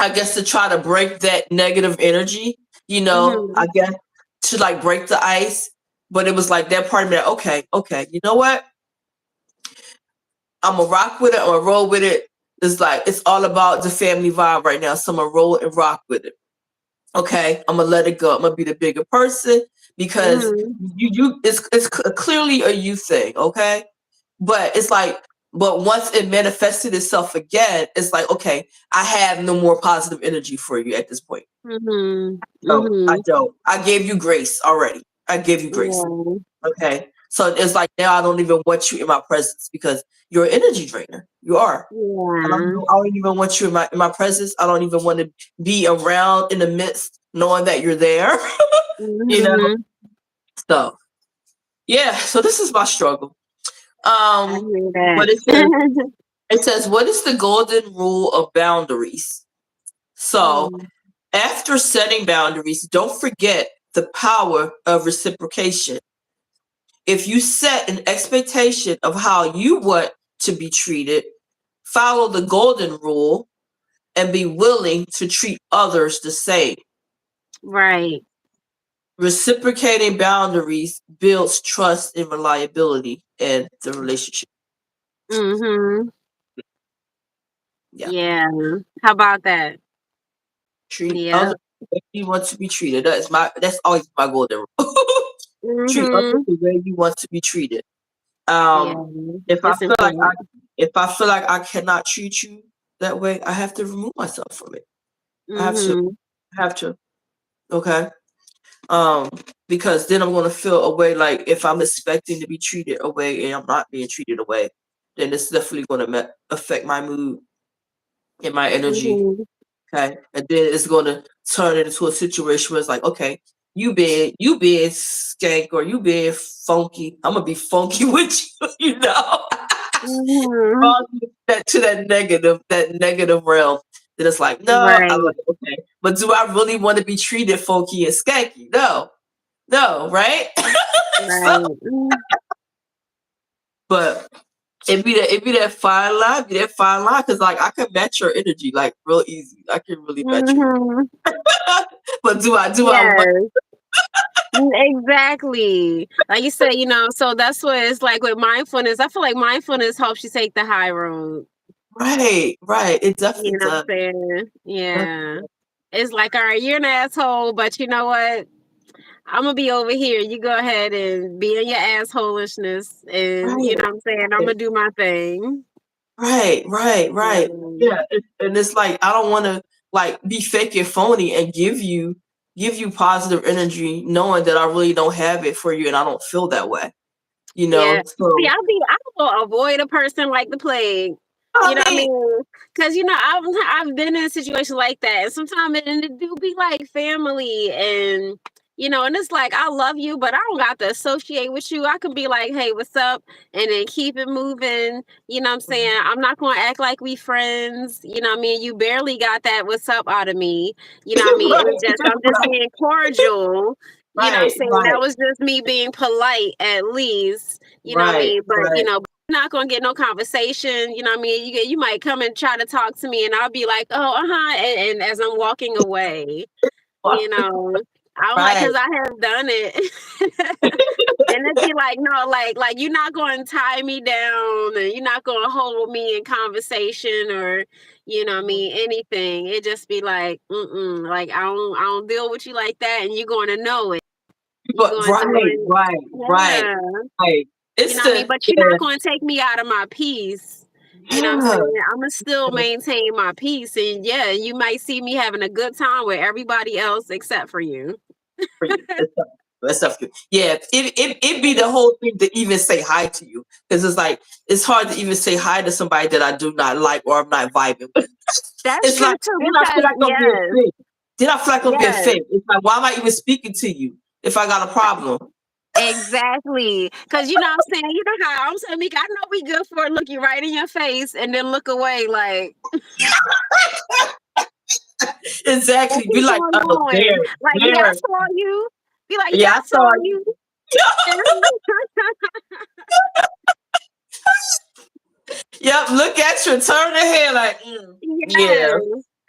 I guess, to try to break that negative energy. I Mhm. guess to like break the ice. But it was like that part of me that okay, you know what? I'm gonna rock with it. I'm gonna roll with it. It's like it's all about the family vibe right now. So I'm gonna roll and rock with it. Okay, I'm gonna let it go. I'm gonna be the bigger person because Mhm. it's clearly a you thing. Okay, but it's like but once it manifested itself again, it's like okay, I have no more positive energy for you at this point. Mhm. No, I Mhm. don't. I gave you grace already. I gave you grace. Yeah. Okay. So it's like now I don't even want you in my presence because you're an energy drainer. You are. Yeah. I don't even want you in my presence. I don't even want to be around in the midst knowing that you're there. You know, Mhm. so yeah. So this is my struggle. I hear But that. it says, what is the golden rule of boundaries? So Mm, after setting boundaries, don't forget the power of reciprocation. If you set an expectation of how you want to be treated, follow the golden rule and be willing to treat others the same. right. Reciprocating boundaries builds trust and reliability in the relationship. Mhm. Yeah. Yeah. How about that? Treat Yeah. others the way you want to be treated. That's always my golden rule. Treat others Mhm. the way you want to be treated. Yeah. If I It's feel like important. I cannot treat you that way, I have to remove myself from it. I have to. Mhm. I have to. Okay. Um, because then I'm gonna feel a way like if I'm expecting to be treated a way and I'm not being treated a way, then it's definitely gonna affect my mood and my energy. Mhm. Okay, and then it's gonna turn it into a situation where it's like, okay, you being skank or you being funky, I'm gonna be funky with you, you know. Mhm. Wrong that to that negative realm. Then it's like, no, I'm Right. like, okay. But do I really want to be treated funky and skanky? No. No, right? So, Right. but it'd be that fine line, because like I can match your energy like real easy. I can really match your Mhm. but do I want Yes. Exactly. Like you said, so that's what it's like with mindfulness. I feel like mindfulness helps you take the high road. right. It You definitely know what does. I'm saying? Definitely Yeah. does. It's like, all right, you're an asshole, but you know what? I'm gonna be over here. You go ahead and be in your assholishness, and you Right, know what I'm saying. I'm gonna right. do my thing. Right. Um, Yeah, and it's like I don't want to like be fake and phony and give you positive energy, knowing that I really don't have it for you, and I don't feel that way. You yeah. know, See, so I will avoid a person like the plague. You I know what I mean, mean? Because I've been in a situation like that, and sometimes it do be like family, and it's like I love you, but I don't got to associate with you. I can be like, hey, what's up, and then keep it moving. You know what I'm saying? I'm not gonna act like we friends. You know what I mean? You barely got that what's up out of me. You know what I mean? right, I'm just being cordial. You know what I'm right, saying? That right, was just me being polite at least. You know what I right, mean? But right. not gonna get no conversation. You know what I mean? You might come and try to talk to me, and I'll be like, oh, and as I'm walking away, you know, I'm like, Right. because I have done it. And it'd be like, no, like you're not going to tie me down, and you're not going to hold me in conversation, or what I mean, anything. It just be like, like I don't deal with you like that, and you're going to know it. You're But going to right, know right, right, it. Yeah. right. You It's know what I mean? the But you're yeah, not going to take me out of my peace. You know what I'm yeah. saying? I'm going to still maintain my peace. And yeah, you might see me having a good time with everybody else except for you. For you. That's stuff good. Yeah, it be the whole thing to even say hi to you, because it's like it's hard to even say hi to somebody that I do not like or I'm not vibing with. That's It's true like too, then I feel because like I'm being yes, fake. Then I feel like I'm being yes, fake. It's like why am I even speaking to you if I got a problem? exactly. Because you know what I'm saying? You know how I'm saying, Mika, I know we good for it, look you right in your face and then look away like, Exactly. what Be is like, going oh, on? Like, yeah, I there. saw you. Be like, yeah, Yeah, I I saw saw you. you. Yep, look at you, turn the head like, yeah, Yes.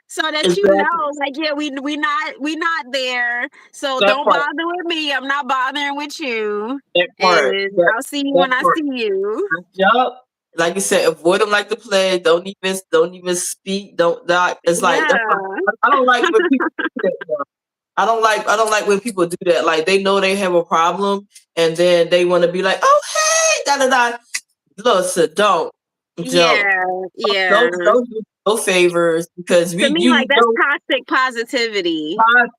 So that exactly. like, yeah, we not there. So That don't part, bother with me. I'm not bothering with you. that part, And that, I'll see you that when I part. see you. Yup. Like you said, avoid them like the plague. Don't even speak. Don't die. It's like that's why Yeah. I don't like when people do that. Though. I don't like when people do that. Like they know they have a problem and then they want to be like, oh hey, da da da. Listen, don't. Yeah. Yeah. Don't do no favors because To we me, you like that's know toxic positivity.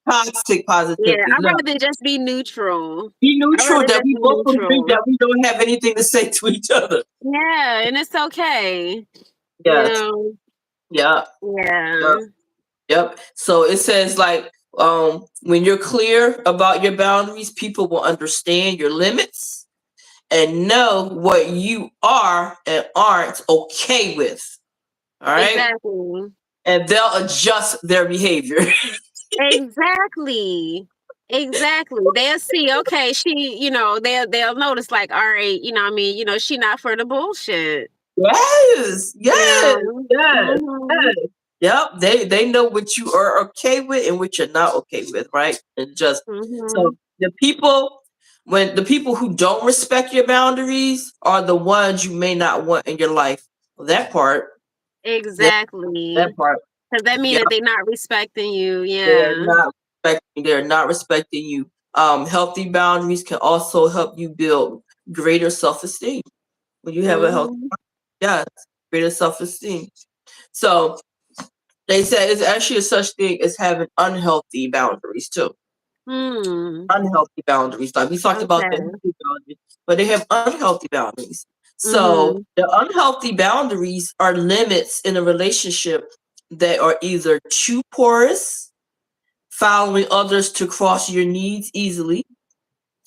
toxic Yeah. positivity. I'd No, rather just be neutral. be I'd neutral rather that just we be both agree neutral. that we don't have anything to say to each other. Yeah, and it's okay. You Yes. know. Yeah. Yep. Yeah. Yep. So it says like When you're clear about your boundaries, people will understand your limits and know what you are and aren't okay with. All right. Exactly. And they'll adjust their behavior. Exactly. Exactly. They'll see, okay, she, they'll notice like, all right, what I mean, she not for the bullshit. Yes. You Yes. know. Yes. Mhm. Yes. Yep. They know what you are okay with and what you're not okay with, right? And just so Mhm. when the people who don't respect your boundaries are the ones you may not want in your life. Well, that part. That Exactly. part. Because that means Yeah. that they're not respecting you. They're Yeah. not they're not respecting you. Healthy boundaries can also help you build greater self-esteem. When you have a healthy, Mhm. yes, greater self-esteem. So they said it's actually a such thing as having unhealthy boundaries too. Hmm. Unhealthy boundaries. Like we talked about the Okay. healthy boundaries, but they have unhealthy boundaries. So Mhm. the unhealthy boundaries are limits in a relationship that are either too porous, following others to cross your needs easily,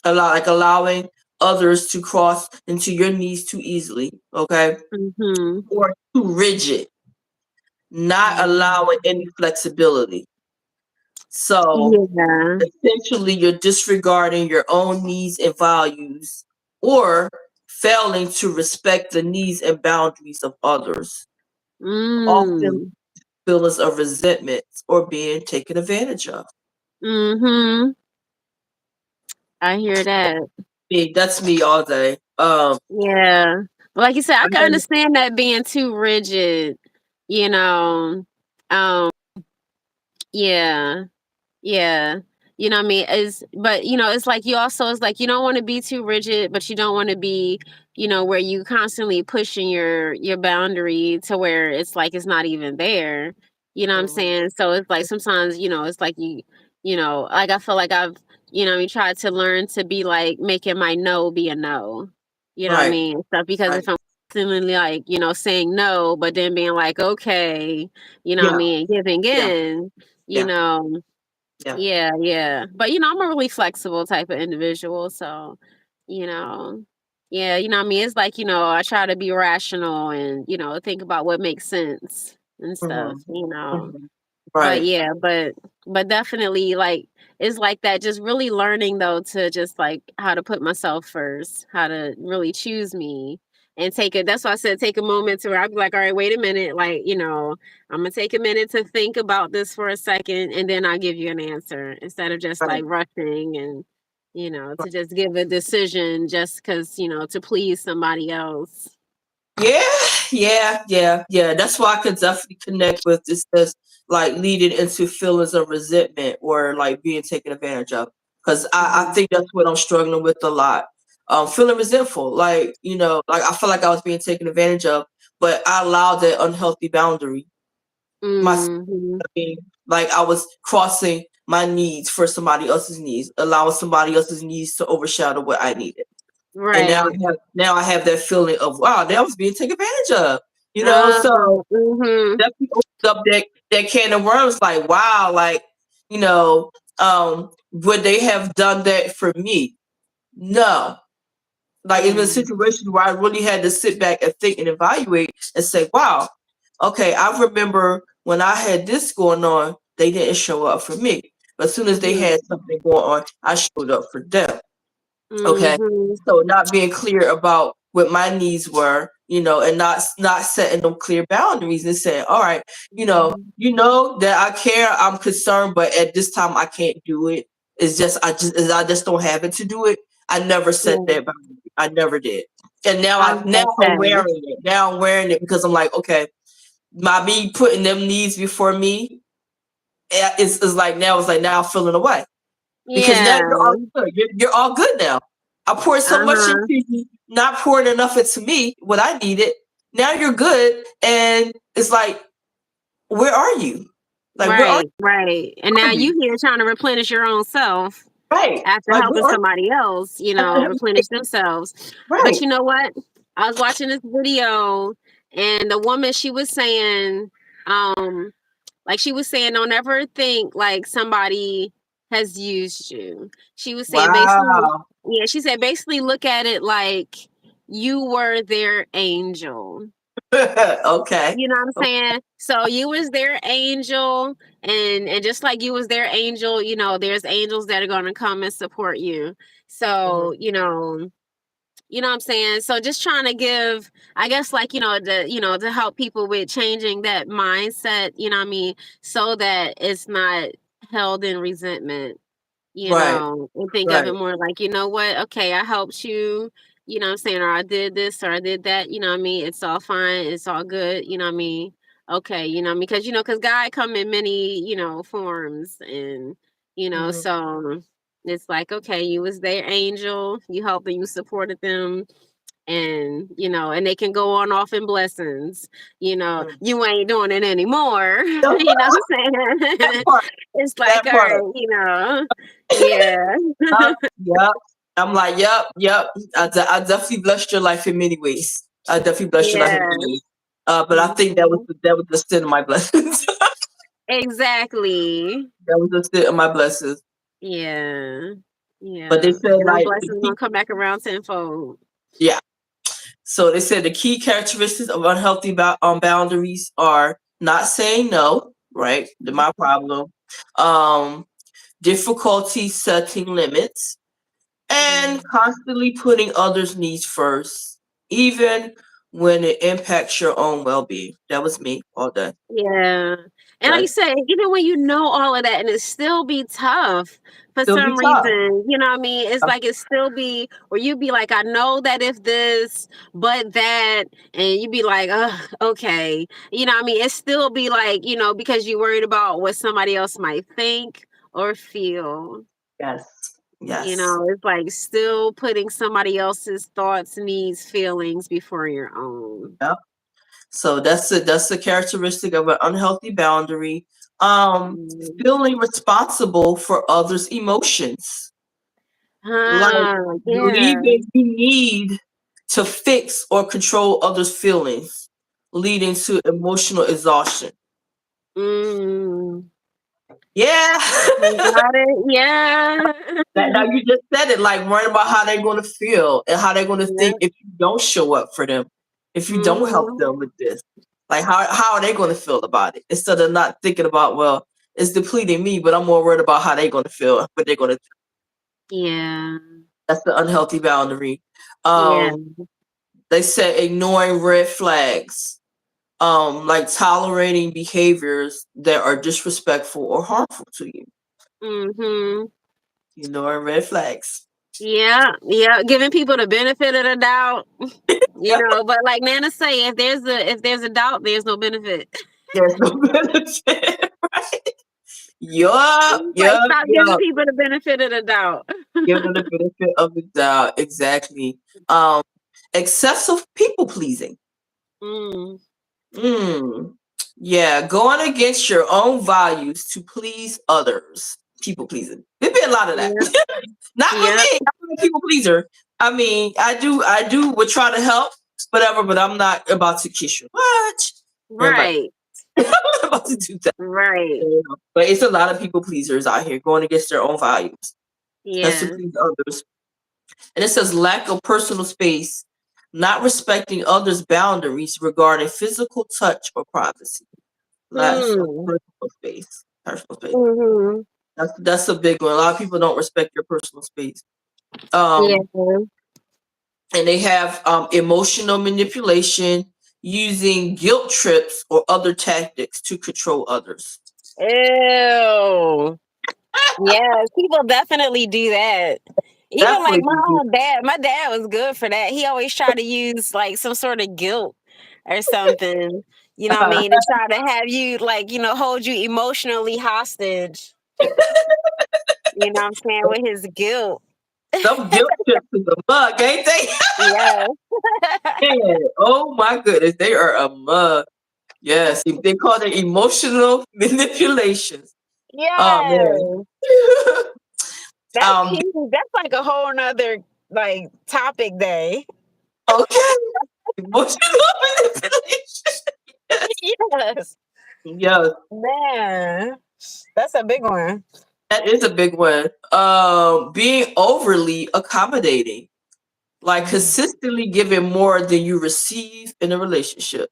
allowing others to cross into your needs too easily, okay, Mhm. or too rigid, not allowing any flexibility. So Yeah. essentially, you're disregarding your own needs and values, or failing to respect the needs and boundaries of others. Often Mm. feelings of resentment or being taken advantage of. Mhm. I hear that. That's me all day. Yeah. Like you said, I I can understand that being too rigid, you know. Um, yeah. Yeah. You know what I mean? But it's like it's like you don't want to be too rigid, but you don't want to be, where you constantly pushing your boundary to where it's like it's not even there. You know what I'm Mhm. saying? So it's like sometimes, it's like like I feel like I've, tried to learn to be like making my no be a no. You know what I Right, mean? Stuff because right. if I'm constantly like, saying no, but then being like, okay, you know what I Yeah, mean, giving yeah, in, you yeah, know. yeah. Yeah, yeah. But I'm a really flexible type of individual, so, you know, yeah, what I mean, it's like, I try to be rational and, think about what makes sense and stuff, Mhm, you know. mhm. But Right. yeah, but definitely like it's like that just really learning though to just like how to put myself first, how to really choose me and take it. That's why I said take a moment to where I'd be like, all right, wait a minute, like, I'm gonna take a minute to think about this for a second and then I'll give you an answer instead of just Right. like rushing and to just give a decision just because, to please somebody else. Yeah, yeah, yeah, yeah. That's why I could definitely connect with this like leading into feelings of resentment or like being taken advantage of. Because I Mhm. think that's what I'm struggling with a lot. Feeling resentful, like like I feel like I was being taken advantage of, but I allowed that unhealthy boundary. My Mhm. like I was crossing my needs for somebody else's needs, allowing somebody else's needs to overshadow what I needed. And Right. now I have that feeling of wow, that was being taken advantage of. So Mhm. definitely opens up that can of worms. Like wow, like you know, would they have done that for me? No. Like in a Mm. situation where I really had to sit back and think and evaluate and say, wow, okay, I remember when I had this going on, they didn't show up for me. But as soon as they Mhm. had something going on, I showed up for them. Okay. Mhm. So not being clear about what my needs were, and not setting them clear boundaries and saying, all right, Mhm. you know that I care, I'm concerned, but at this time I can't do it. It's just I just don't have it to do it. I never set Yeah, that boundary. I never did. And I now love I'm that. wearing it. Now I'm wearing it because I'm like, okay, my me putting them needs before me is like now I'm feeling away because now Yeah. you're all good. You're all good now. I poured so much into Uh-huh. you, not pouring enough into me, what I needed. Now you're good, and it's like, where are you? Like, where are Right, right. And now you? you here trying to replenish your own self Right? after Like, helping where are somebody else, you? replenish themselves. But Right? you know what? I was watching this video and the woman she was saying, um, Like she was saying, don't ever think like somebody has used you. She was saying basically, Wow. yeah, she said basically look at it like you were their angel. Okay. You know what I'm saying? So you was their angel, and just like you was their angel, there's angels that are gonna come and support you. Mhm. So, what I'm saying? So just trying to give, I guess, like, to help people with changing that mindset, what I mean, so that it's not held in resentment, Right. and think of Right. it more like, you know what? Okay, I helped you, what I'm saying, or I did this or I did that, you know what I mean? It's all fine, it's all good, you know what I mean? Okay, you know what I mean? Because God come in many, forms, and Mhm. so it's like, okay, you was their angel, you helped and you supported them, and and they can go on off in blessings. Mhm. You ain't doing it anymore. You know what I'm That saying? part. It's like, That all part. right, yeah. Yup. Yep. I'm like, yep, yep. I definitely blessed your life in many ways. I definitely blessed your life in Yeah. many ways. But I think that was Mhm. that was the sin of my blessings. Exactly. That was the sin of my blessings. Yeah. But they Yeah. said And them like the blessings key, gonna come back around tenfold. yeah. So they said the key characteristics of unhealthy boundaries are not saying no, right? My problem. Um, difficulty setting limits, and Mm. constantly putting others' needs first, even when it impacts your own well-being. That was me all day. Yeah. And like you Right. said, even when you know all of that and it still be tough for Still be some tough. reason, you know what I mean? It's like it still be, or you be like, I know that if this, but that, and you be like, okay. You know what I mean? It still be like, because you worried about what somebody else might think or feel. Yes. Yes. It's like still putting somebody else's thoughts, needs, feelings before your own. Yep. So that's a characteristic of an unhealthy boundary. Um, Mm. feeling responsible for others' emotions. Like Yeah. believing you need to fix or control others' feelings, leading to emotional exhaustion. Mm. Yeah. Got it. Yeah. Now you just said it, like worrying about how they're going to feel and how they're going to Yeah. think if you don't show up for them, if you don't help Mhm. them with this. Like how are they going to feel about it? Instead of not thinking about, well, it's depleting me, but I'm more worried about how they're going to feel, what they're going to. Yeah. That's the unhealthy boundary. Yeah. They said ignoring red flags, like tolerating behaviors that are disrespectful or harmful to you. Mhm. Ignoring red flags. Yeah. Yeah. Giving people the benefit of the doubt. Yep. But like Nana say, if there's a doubt, there's no benefit. There's no benefit. Right? Yup, Like, yup, stop giving yup. people the benefit of the doubt. Give them the benefit of the doubt. Exactly. Um, excessive people pleasing. Mm. Mm. Yeah, going against your own values to please others. People pleasing. There'd be a lot of that. Yeah. Not with Yeah. me. I'm a people pleaser. I mean, I do would try to help, whatever, but I'm not about to kiss your butt. Everybody Right. I'm not about to do that. Right. But it's a lot of people pleasers out here going against their own values. That's to Yeah. please others. And it says lack of personal space, not respecting others' boundaries regarding physical touch or privacy. Lack of Mm. personal space. Personal space. Mhm. That's a big one. A lot of people don't respect your personal space. Yeah. And they have emotional manipulation using guilt trips or other tactics to control others. Ew. Yeah, people definitely do that. Even like Definitely do. my dad was good for that. He always tried to use like some sort of guilt or something, you know what I mean, to try to have you like, hold you emotionally hostage. You know what I'm saying? With his guilt. Some guilt trips in the mug, ain't they? Yeah. Man, oh my goodness, they are a mug. Yes, they call it emotional manipulations. Oh man. Yeah. That's um, huge. That's like a whole nother like topic day. okay. Emotional manipulation. Yes. Yes. Yes, Man, that's a big one. that is a big one. Being overly accommodating, like Mm. consistently giving more than you receive in a relationship.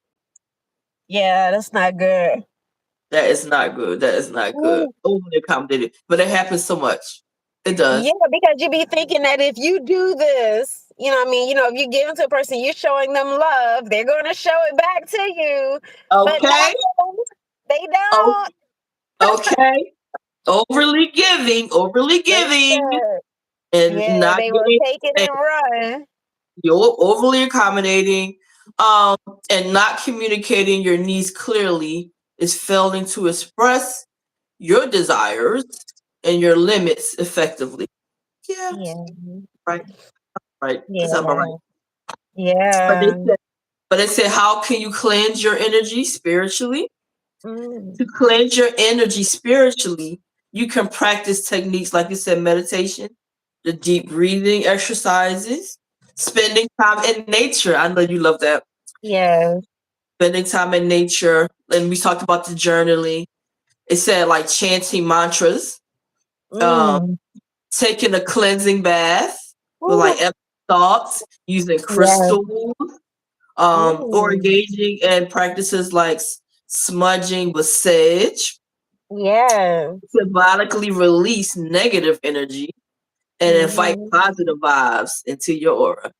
Yeah, that's not good. That is not good. That is not good. Mm. Overly accommodated, but it happens so much. It does. Yeah, because you be thinking that if you do this, you know what I mean, if you give it to a person, you're showing them love, they're gonna show it back to you. But Okay. no, they Oh, don't. okay. Overly They giving, said, and yeah, not they will getting. take it and run. You're overly accommodating, and not communicating your needs clearly is failing to express your desires and your limits effectively. Yeah, Yeah, right, right. That's about right. yeah, But they yeah. said, but they said, how can you cleanse your energy spiritually? Mm, To cleanse your energy spiritually, you can practice techniques like you said, meditation, the deep breathing exercises, spending time in nature. I know you love that. yeah. Spending time in nature, and we talked about the journaling. It said like chanting mantras, um, Mm. taking a cleansing bath with Ooh, like empty thoughts, using yeah. crystals, or Mm. engaging in practices like smudging with sage, Yeah. symbolically release negative energy and invite Hmm. positive vibes into your aura.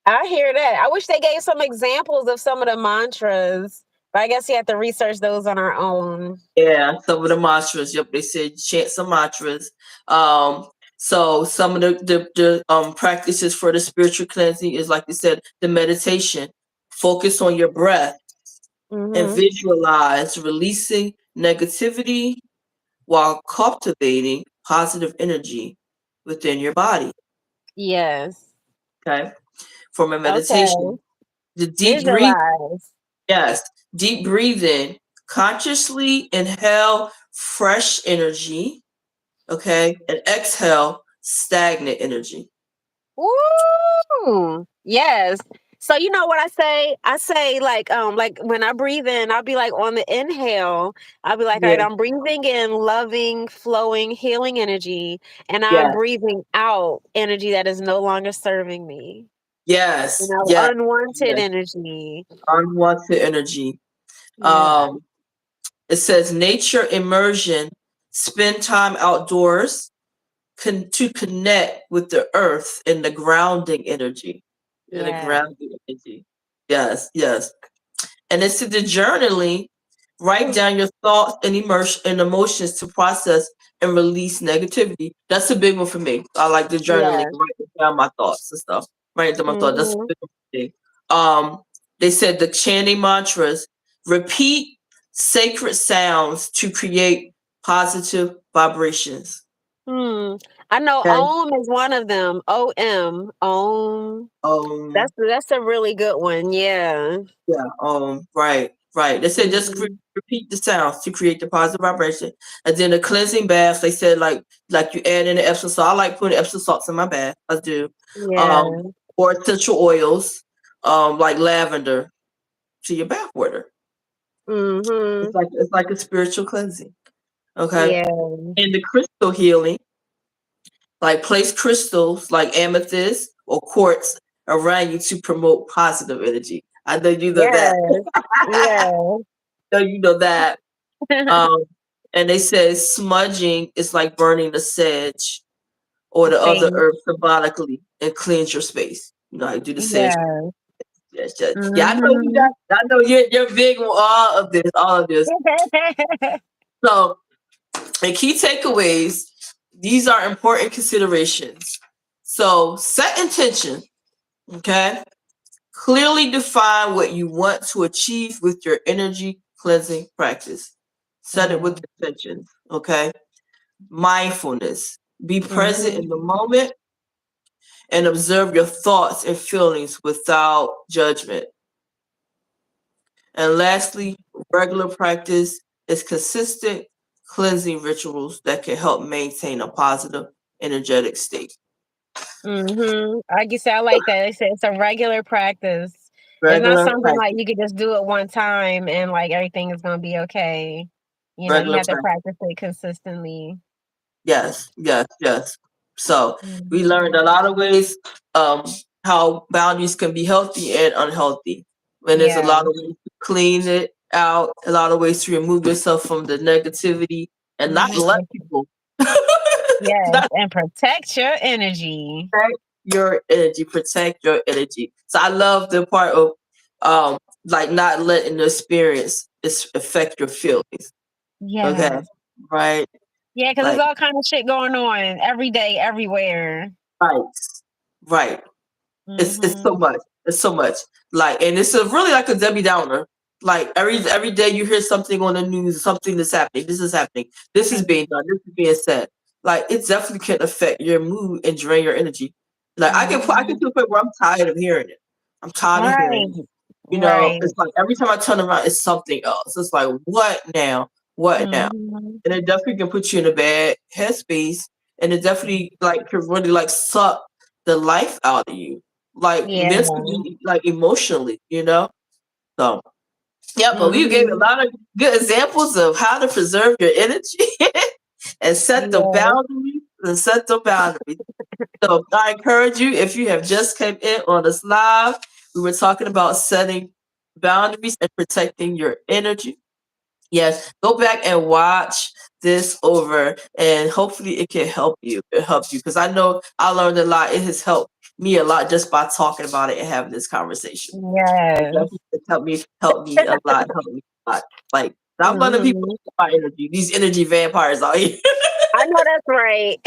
I hear that. I wish they gave some examples of some of the mantras, but I guess you have to research those on our own. Yeah, some of the mantras. Yep, they said chant some mantras. Um, so some of the practices for the spiritual cleansing is like you said, the meditation. Focus on your breath and Hmm. visualize releasing negativity while cultivating positive energy within your body. Yes. Okay, from a meditation, Okay. the deep breathing. Visualize. Yes, deep breathing. Consciously inhale fresh energy, okay, and exhale stagnant energy. Woo! Yes. So you know what I say? I say like when I breathe in, I'll be like on the inhale, I'll be like, all right, Yeah, I'm breathing in loving, flowing, healing energy, and I'm yes, breathing out energy that is no longer serving me. yes, yes, Unwanted yes. energy. Unwanted energy. Yeah. Um, it says nature immersion. Spend time outdoors to connect with the earth and the grounding energy. And the Yeah. grounding energy. Yes, yes. And it's the journaling. Write down your thoughts and emotions to process and release negativity. That's a big one for me. I like the journaling, Yeah. writing down my thoughts and stuff. Writing down my thoughts. That's a Mhm. big one for me. They said the chanting mantras. Repeat sacred sounds to create positive vibrations. Hmm. I know Okay. Om is one of them. OM. Om. Um. That's a really good one. Yeah. Yeah. Right. Right. They said just Mhm. repeat the sounds to create the positive vibration, and then the cleansing bath. They said like you add in the Epsom salt. I like putting Epsom salts in my bath. I do. Yeah. Or essential oils, like lavender to your bath water. Mhm. It's like a spiritual cleansing. Okay. Yeah. And the crystal healing, like place crystals like amethyst or quartz around you to promote positive energy. I know you know that. Yes. Yeah. I know you know that. Um, and they said smudging is like burning the sage or the other See. herb symbolically and cleanse your space. You know, I do the sage. Yeah. Yes, yes. Yeah, I know you got. Mhm. I know you're big on all of this. So, and key takeaways. These are important considerations. So, set intention. Okay. Clearly define what you want to achieve with your energy cleansing practice. Set it Yeah. with intention. Okay. Mindfulness. Be present in Mhm. the moment and observe your thoughts and feelings without judgment. And lastly, regular practice is consistent cleansing rituals that can help maintain a positive energetic state. Mhm. I guess I like that. They say it's a regular practice. It's not Regular something like practice. you could just do it one time and like everything is gonna be okay. You know, you Regular have to practice. practice it consistently. Yes, yes, yes. So we learned a Mhm. lot of ways how boundaries can be healthy and unhealthy. And there's a Yeah. lot of ways to clean it out, a lot of ways to remove yourself from the negativity and not let Mhm. people Yes, not and protect your energy. protect your energy, protect your energy. So I love the part of um like not letting the experience affect your feelings. Okay. Yes. Right. Yeah, because there's Like all kind of shit going on every day, everywhere. right. Right. It's so Mhm. much. It's so much. Like, and it's really like a Debbie Downer. Like every day you hear something on the news, something that's happening. This is happening. This is being done. This is being said. Like it definitely can affect your mood and drain your energy. Like I can Mhm. to the point where I'm tired of hearing it. I'm tired of hearing Right. it. You know, Right. it's like every time I turn around, it's something else. It's like, what now? What now? Mhm. And it definitely can put you in a bad headspace. And it definitely like can really like suck the life out of you. Like Yeah. mentally, like emotionally, you know? So yeah, but we gave a Mhm. lot of good examples of how to preserve your energy and set the Yeah. boundaries and set the boundaries. So I encourage you, if you have just came in on this live, we were talking about setting boundaries and protecting your energy. Yes, go back and watch this over, and hopefully it can help you. It helps you because I know I learned a lot. It has helped me a lot just by talking about it and having this conversation. It Yes. definitely has helped me a lot, helped me a lot. Like stop letting people Mhm. take my energy. These energy vampires out here. I know that's right.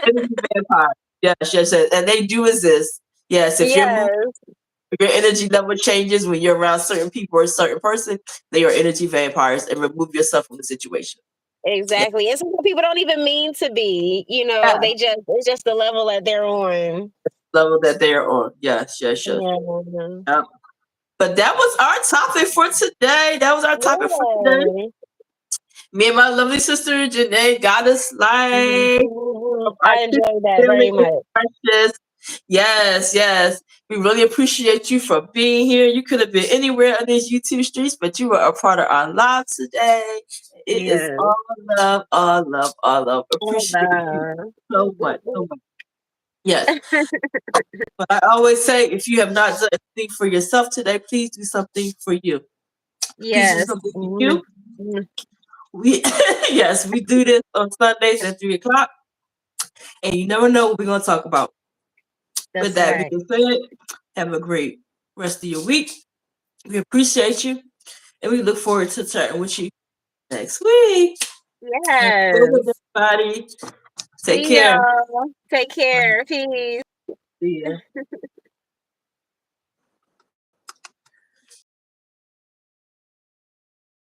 Energy vampires. Yes, yes, yes. And they do exist. Yes, if your mood, Yes. if your energy level changes when you're around certain people or a certain person, they are energy vampires and remove yourself from the situation. Yeah. Exactly. And some people don't even mean to be, you know, Yeah. they just it's just the level that they're on. Level that they are on. Yes, yes, yes. Yeah. Yep. But that was our topic for today. That was our topic for today. Yeah. Me and my lovely sister Janae got us like Mhm. our I kids enjoyed that feeling very much. precious. Yes, yes. We really appreciate you for being here. You could have been anywhere on these YouTube streets, but you were a part of our live today. It is Yes. all love, all love, all love. Oh, Appreciate you God. so much, so much. Yes. But I always say, if you have not done anything for yourself today, please do something for you. Please do Yes. something for Mhm. you. We yes, we do this on Sundays at 3 o'clock, and you never know what we're gonna talk about. With That's that right. being said, have a great rest of your week. We appreciate you, and we look forward to chatting with you next week. Have a good one, Yes. everybody. Take See care. y'all. Take care. Peace. See ya.